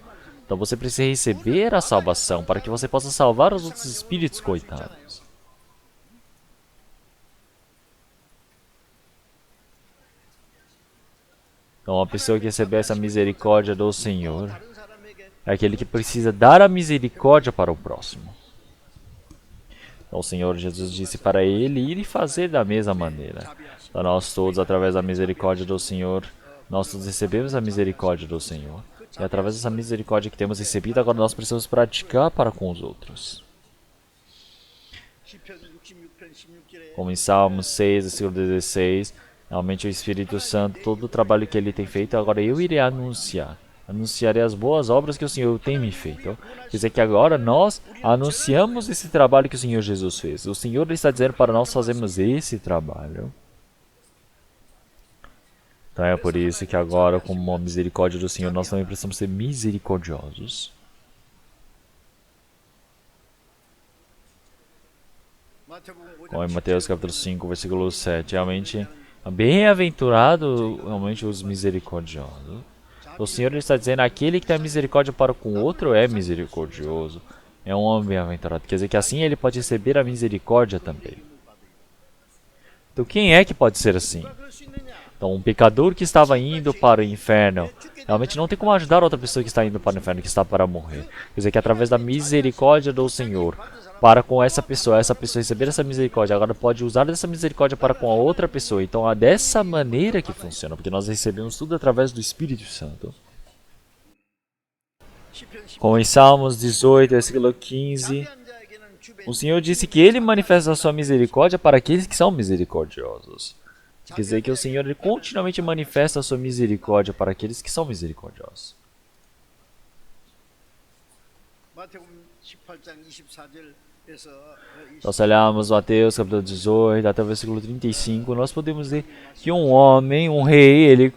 Então, você precisa receber a salvação para que você possa salvar os outros espíritos coitados. Então, a pessoa que receber essa misericórdia do Senhor é aquele que precisa dar a misericórdia para o próximo. Então, o Senhor Jesus disse para ele ir e fazer da mesma maneira. Então, nós todos, através da misericórdia do Senhor, nós todos recebemos a misericórdia do Senhor. E através dessa misericórdia que temos recebido, agora nós precisamos praticar para com os outros. Como em Salmos 6, versículo 16, realmente o Espírito Santo, todo o trabalho que ele tem feito, agora eu irei anunciar. Anunciarei as boas obras que o Senhor tem me feito. Quer dizer que agora nós anunciamos esse trabalho que o Senhor Jesus fez. O Senhor está dizendo para nós fazermos esse trabalho. Então é por isso que agora, como a misericórdia do Senhor, nós também precisamos ser misericordiosos. Como em Mateus capítulo 5, versículo 7, realmente, bem-aventurado realmente os misericordiosos. O Senhor está dizendo, aquele que tem misericórdia para com o outro é misericordioso. É um homem bem-aventurado. Quer dizer que assim ele pode receber a misericórdia também. Então quem é que pode ser assim? Então um pecador que estava indo para o inferno, realmente não tem como ajudar outra pessoa que está indo para o inferno, que está para morrer. Quer dizer que através da misericórdia do Senhor, para com essa pessoa receber essa misericórdia, agora pode usar dessa misericórdia para com a outra pessoa. Então é dessa maneira que funciona, porque nós recebemos tudo através do Espírito Santo. Como em Salmos 18, versículo 15, o Senhor disse que Ele manifesta a sua misericórdia para aqueles que são misericordiosos. Quer dizer que o Senhor ele continuamente manifesta a sua misericórdia para aqueles que são misericordiosos. Então, se olharmos Mateus capítulo 18 até o versículo 35, nós podemos ver que um homem, um rei,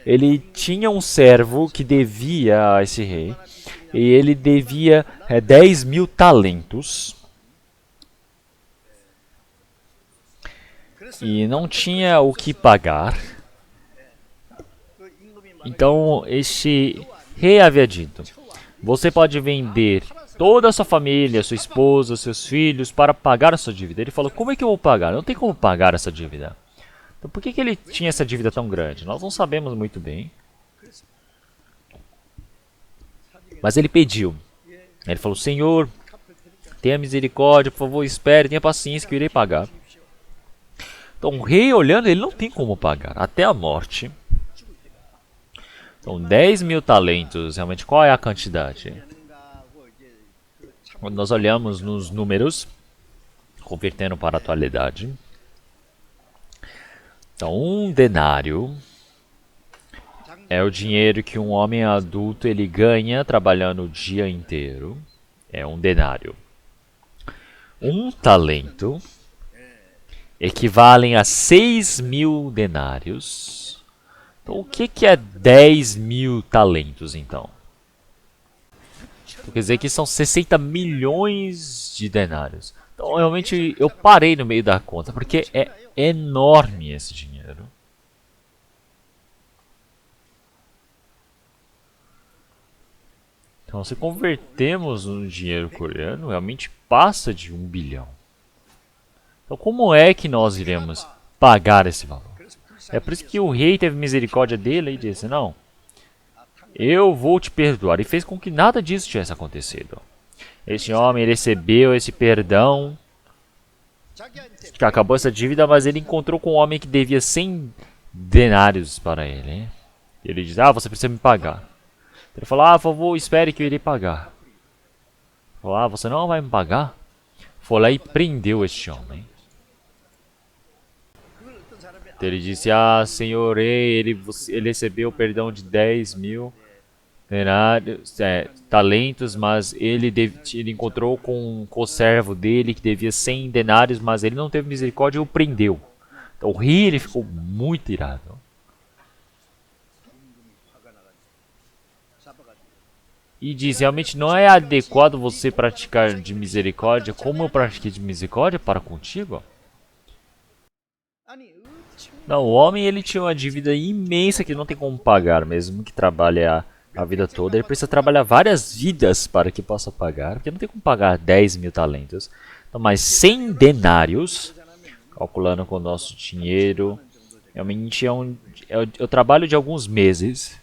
ele tinha um servo que devia a esse rei, e ele devia 10.000 talentos, e não tinha o que pagar. Então, este rei havia dito, você pode vender toda a sua família, sua esposa, seus filhos, para pagar a sua dívida. Ele falou, como é que eu vou pagar? Não tem como pagar essa dívida. Então, por que ele tinha essa dívida tão grande? Nós não sabemos muito bem. Mas ele pediu. Ele falou, Senhor, tenha misericórdia, por favor, espere, tenha paciência que eu irei pagar. Então o rei olhando, ele não tem como pagar, até a morte. Então 10.000 talentos, realmente qual é a quantidade? Quando nós olhamos nos números, convertendo para a atualidade. Então um denário é o dinheiro que um homem adulto ele ganha trabalhando o dia inteiro. É um denário. Um talento equivale a 6.000 denários. Então, o que é 10.000 talentos, então? Então, quer dizer que são 60 milhões de denários. Então, realmente, eu parei no meio da conta, porque é enorme esse dinheiro. Então, se convertemos no dinheiro coreano, realmente passa de 1 bilhão. Então, como é que nós iremos pagar esse valor? É por isso que o rei teve misericórdia dele e disse, não, eu vou te perdoar. E fez com que nada disso tivesse acontecido. Este homem recebeu esse perdão, que acabou essa dívida, mas ele encontrou com um homem que devia 100 denários para ele. Ele diz, você precisa me pagar. Ele falou, por favor, espere que eu irei pagar. Ele falou, você não vai me pagar? Foi lá e prendeu este homem. Então ele disse, senhor rei, ele recebeu perdão de 10.000 denários, talentos, mas ele encontrou com o servo dele que devia 100 denários, mas ele não teve misericórdia e o prendeu. Então o rei ele ficou muito irado. E diz, realmente não é adequado você praticar de misericórdia como eu pratiquei de misericórdia para contigo? Não, o homem ele tinha uma dívida imensa que não tem como pagar, mesmo que trabalhe a vida toda. Ele precisa trabalhar várias vidas para que possa pagar, porque não tem como pagar 10.000 talentos. Então, mas 100 denários, calculando com o nosso dinheiro, realmente é o trabalho de alguns meses.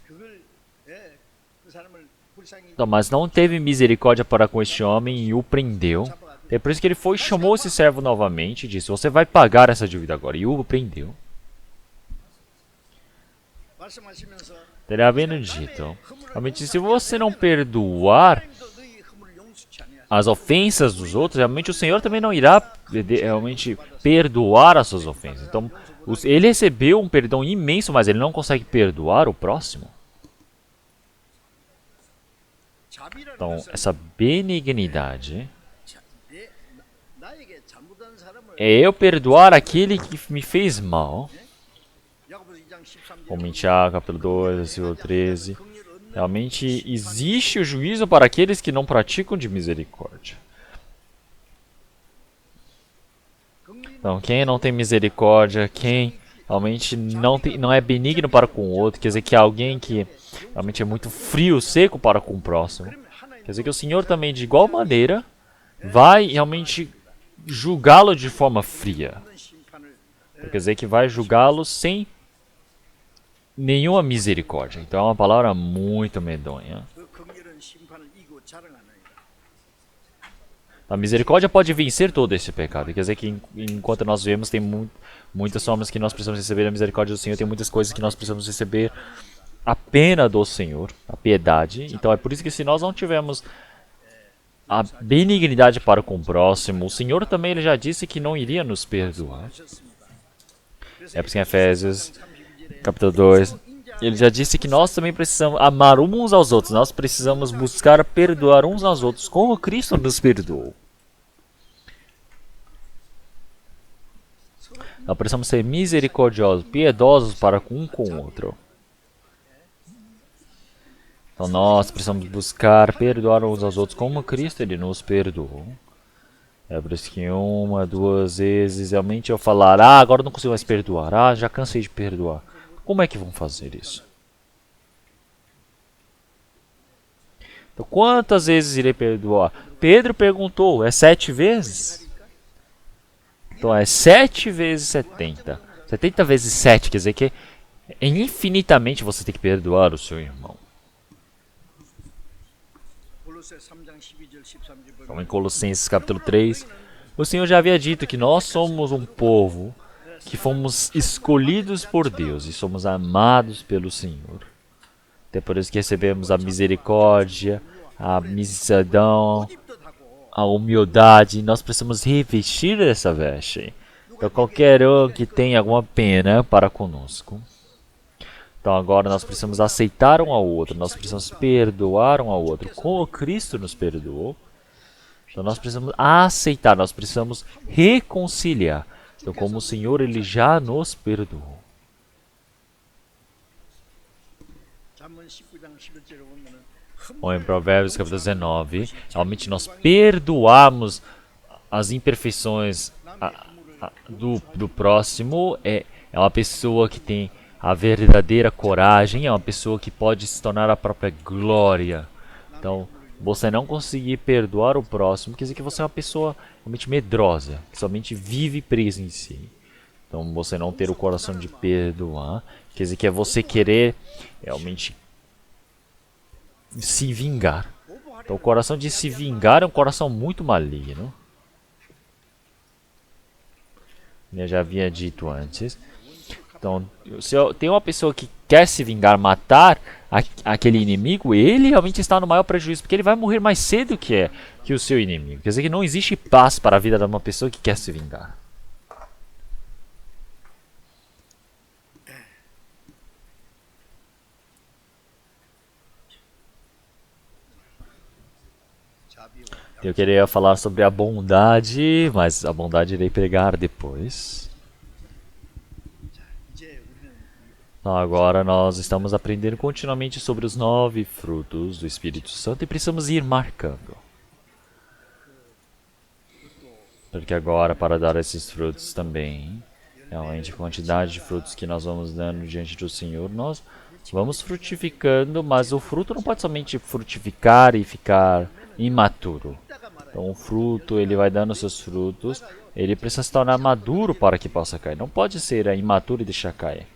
Então, mas não teve misericórdia para com este homem e o prendeu. É por isso que ele foi e chamou esse servo novamente e disse, você vai pagar essa dívida agora. E o prendeu. Terá bem dito, realmente se você não perdoar as ofensas dos outros, realmente o Senhor também não irá realmente perdoar as suas ofensas. Então, ele recebeu um perdão imenso, mas ele não consegue perdoar o próximo. Então, essa benignidade é eu perdoar aquele que me fez mal. Como em Tiago, capítulo 2, versículo 13. Realmente existe o juízo para aqueles que não praticam de misericórdia. Então, quem não tem misericórdia, quem realmente não é benigno para com o outro, quer dizer que é alguém que realmente é muito frio, seco para com o próximo. Quer dizer que o Senhor também, de igual maneira, vai realmente julgá-lo de forma fria. Quer dizer que vai julgá-lo sem nenhuma misericórdia. Então é uma palavra muito medonha. A misericórdia pode vencer todo esse pecado. Quer dizer que enquanto nós vemos, tem muitas formas que nós precisamos receber a misericórdia do Senhor. Tem muitas coisas que nós precisamos receber a pena do Senhor, a piedade. Então é por isso que se nós não tivermos a benignidade para com o próximo, o Senhor também ele já disse que não iria nos perdoar. É por isso que em Efésios, capítulo 2, ele já disse que nós também precisamos amar uns aos outros. Nós precisamos buscar perdoar uns aos outros, como Cristo nos perdoou. Nós precisamos ser misericordiosos, piedosos para um com o outro. Então nós precisamos buscar perdoar uns aos outros, como Cristo ele nos perdoou. É por isso que uma, duas vezes, realmente eu falar, agora eu não consigo mais perdoar, já cansei de perdoar. Como é que vão fazer isso? Então, quantas vezes irei perdoar? Pedro perguntou, é 7 vezes? Então é 7 vezes 70. 70 vezes 7, quer dizer que infinitamente você tem que perdoar o seu irmão. Então, em Colossenses capítulo 3, o Senhor já havia dito que nós somos um povo que fomos escolhidos por Deus e somos amados pelo Senhor. Até por isso que recebemos a misericórdia, a missidão, a humildade. Nós precisamos revestir essa veste. Então qualquer um que tenha alguma pena para conosco. Então agora nós precisamos aceitar um ao outro, nós precisamos perdoar um ao outro, como Cristo nos perdoou. Então nós precisamos aceitar, nós precisamos reconciliar. Então como o Senhor, Ele já nos perdoou. Bom, em Provérbios capítulo 19, realmente nós perdoamos as imperfeições do próximo. É uma pessoa que tem a verdadeira coragem, é uma pessoa que pode se tornar a própria glória. Então, você não conseguir perdoar o próximo quer dizer que você é uma pessoa realmente medrosa, que somente vive presa em si. Então, você não ter o coração de perdoar quer dizer que é você querer realmente se vingar. Então, o coração de se vingar é um coração muito maligno. Eu já havia dito antes. Então, se tem uma pessoa que quer se vingar, matar aquele inimigo, ele realmente está no maior prejuízo, porque ele vai morrer mais cedo que o seu inimigo. Quer dizer que não existe paz para a vida de uma pessoa que quer se vingar. Eu queria falar sobre a bondade, mas a bondade irei pregar depois. Então, agora nós estamos aprendendo continuamente sobre os 9 frutos do Espírito Santo e precisamos ir marcando. Porque agora, para dar esses frutos também, realmente a quantidade de frutos que nós vamos dando diante do Senhor, nós vamos frutificando, mas o fruto não pode somente frutificar e ficar imaturo. Então o fruto, ele vai dando seus frutos, ele precisa se tornar maduro para que possa cair. Não pode ser imaturo e deixar cair.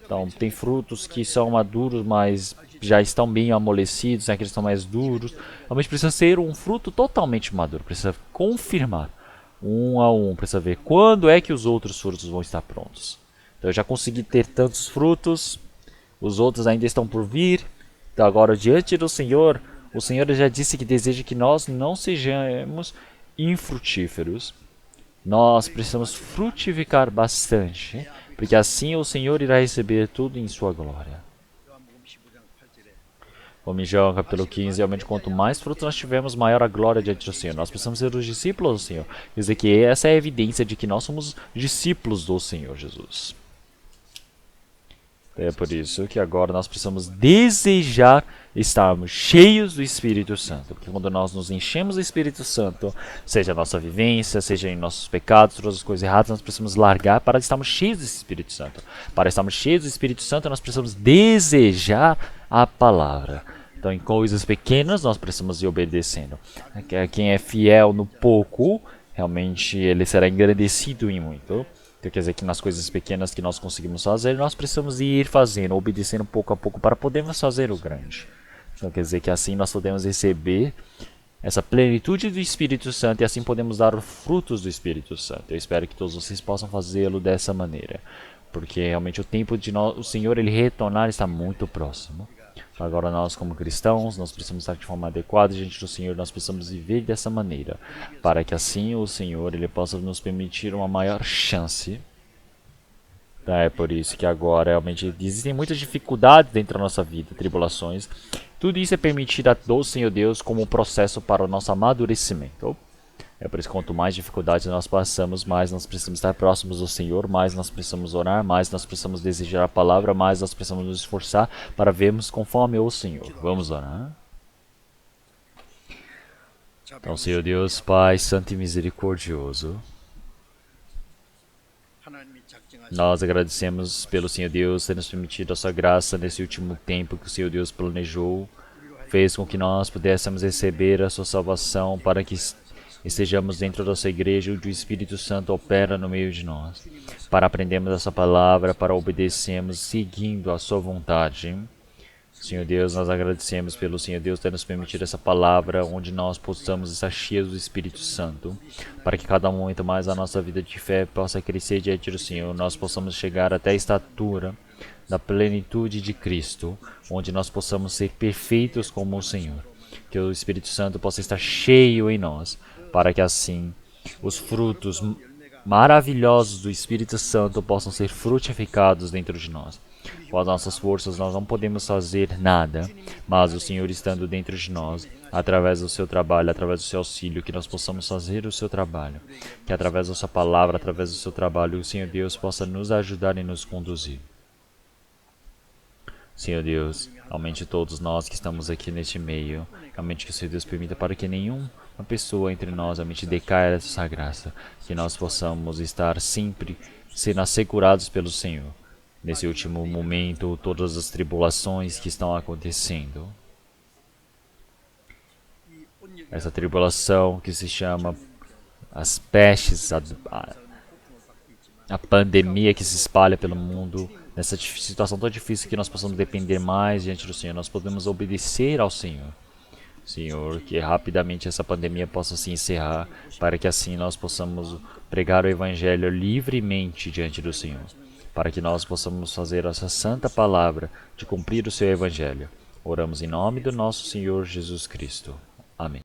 Então tem frutos que são maduros, mas já estão bem amolecidos, né, que eles estão mais duros. Realmente precisa ser um fruto totalmente maduro, precisa confirmar um a um, precisa ver quando é que os outros frutos vão estar prontos. Então eu já consegui ter tantos frutos, os outros ainda estão por vir. Então agora diante do Senhor, o Senhor já disse que deseja que nós não sejamos infrutíferos. Nós precisamos frutificar bastante, porque assim o Senhor irá receber tudo em sua glória. Como em João capítulo 15, realmente quanto mais frutos nós tivermos, maior a glória diante do Senhor. Nós precisamos ser os discípulos do Senhor. Quer dizer que essa é a evidência de que nós somos discípulos do Senhor Jesus. É por isso que agora nós precisamos desejar estarmos cheios do Espírito Santo. Porque quando nós nos enchemos do Espírito Santo, seja a nossa vivência, seja em nossos pecados, todas as coisas erradas, nós precisamos largar para estarmos cheios do Espírito Santo. Para estarmos cheios do Espírito Santo, nós precisamos desejar a palavra. Então, em coisas pequenas, nós precisamos ir obedecendo. Quem é fiel no pouco, realmente ele será engrandecido em muito. Então, quer dizer que nas coisas pequenas que nós conseguimos fazer, nós precisamos ir fazendo, obedecendo pouco a pouco para podermos fazer o grande. Então, quer dizer que assim nós podemos receber essa plenitude do Espírito Santo e assim podemos dar os frutos do Espírito Santo. Eu espero que todos vocês possam fazê-lo dessa maneira, porque realmente o tempo de o Senhor ele retornar está muito próximo. Agora nós como cristãos, nós precisamos estar de forma adequada diante do Senhor, nós precisamos viver dessa maneira, para que assim o Senhor ele possa nos permitir uma maior chance. É por isso que agora realmente existem muitas dificuldades dentro da nossa vida, tribulações. Tudo isso é permitido do Senhor Deus como um processo para o nosso amadurecimento. É por isso que quanto mais dificuldades nós passamos, mais nós precisamos estar próximos do Senhor, mais nós precisamos orar, mais nós precisamos desejar a palavra, mais nós precisamos nos esforçar para vermos conforme o Senhor. Vamos orar? Então, Senhor Deus, Pai Santo e Misericordioso, nós agradecemos pelo Senhor Deus ter nos permitido a sua graça nesse último tempo que o Senhor Deus planejou, fez com que nós pudéssemos receber a sua salvação para que estejamos dentro da sua igreja, onde o Espírito Santo opera no meio de nós, para aprendermos essa palavra, para obedecermos, seguindo a sua vontade. Senhor Deus, nós agradecemos pelo Senhor Deus ter nos permitido essa palavra, onde nós possamos estar cheios do Espírito Santo, para que cada momento mais a nossa vida de fé possa crescer diante do Senhor, nós possamos chegar até a estatura da plenitude de Cristo, onde nós possamos ser perfeitos como o Senhor. Que o Espírito Santo possa estar cheio em nós, para que assim os frutos maravilhosos do Espírito Santo possam ser frutificados dentro de nós. Com as nossas forças nós não podemos fazer nada, mas o Senhor estando dentro de nós, através do seu trabalho, através do seu auxílio, que nós possamos fazer o seu trabalho, que através da sua palavra, através do seu trabalho, o Senhor Deus possa nos ajudar e nos conduzir. Senhor Deus, aumente todos nós que estamos aqui neste meio, aumente que o Senhor Deus permita para que nenhuma pessoa entre nós aumente decaia essa graça, que nós possamos estar sempre sendo assegurados pelo Senhor. Nesse último momento, todas as tribulações que estão acontecendo. Essa tribulação que se chama as pestes, a pandemia que se espalha pelo mundo, nessa situação tão difícil que nós possamos depender mais diante do Senhor, nós podemos obedecer ao Senhor. Senhor, que rapidamente essa pandemia possa se encerrar, para que assim nós possamos pregar o Evangelho livremente diante do Senhor, para que nós possamos fazer essa santa palavra de cumprir o seu Evangelho. Oramos em nome do nosso Senhor Jesus Cristo. Amém.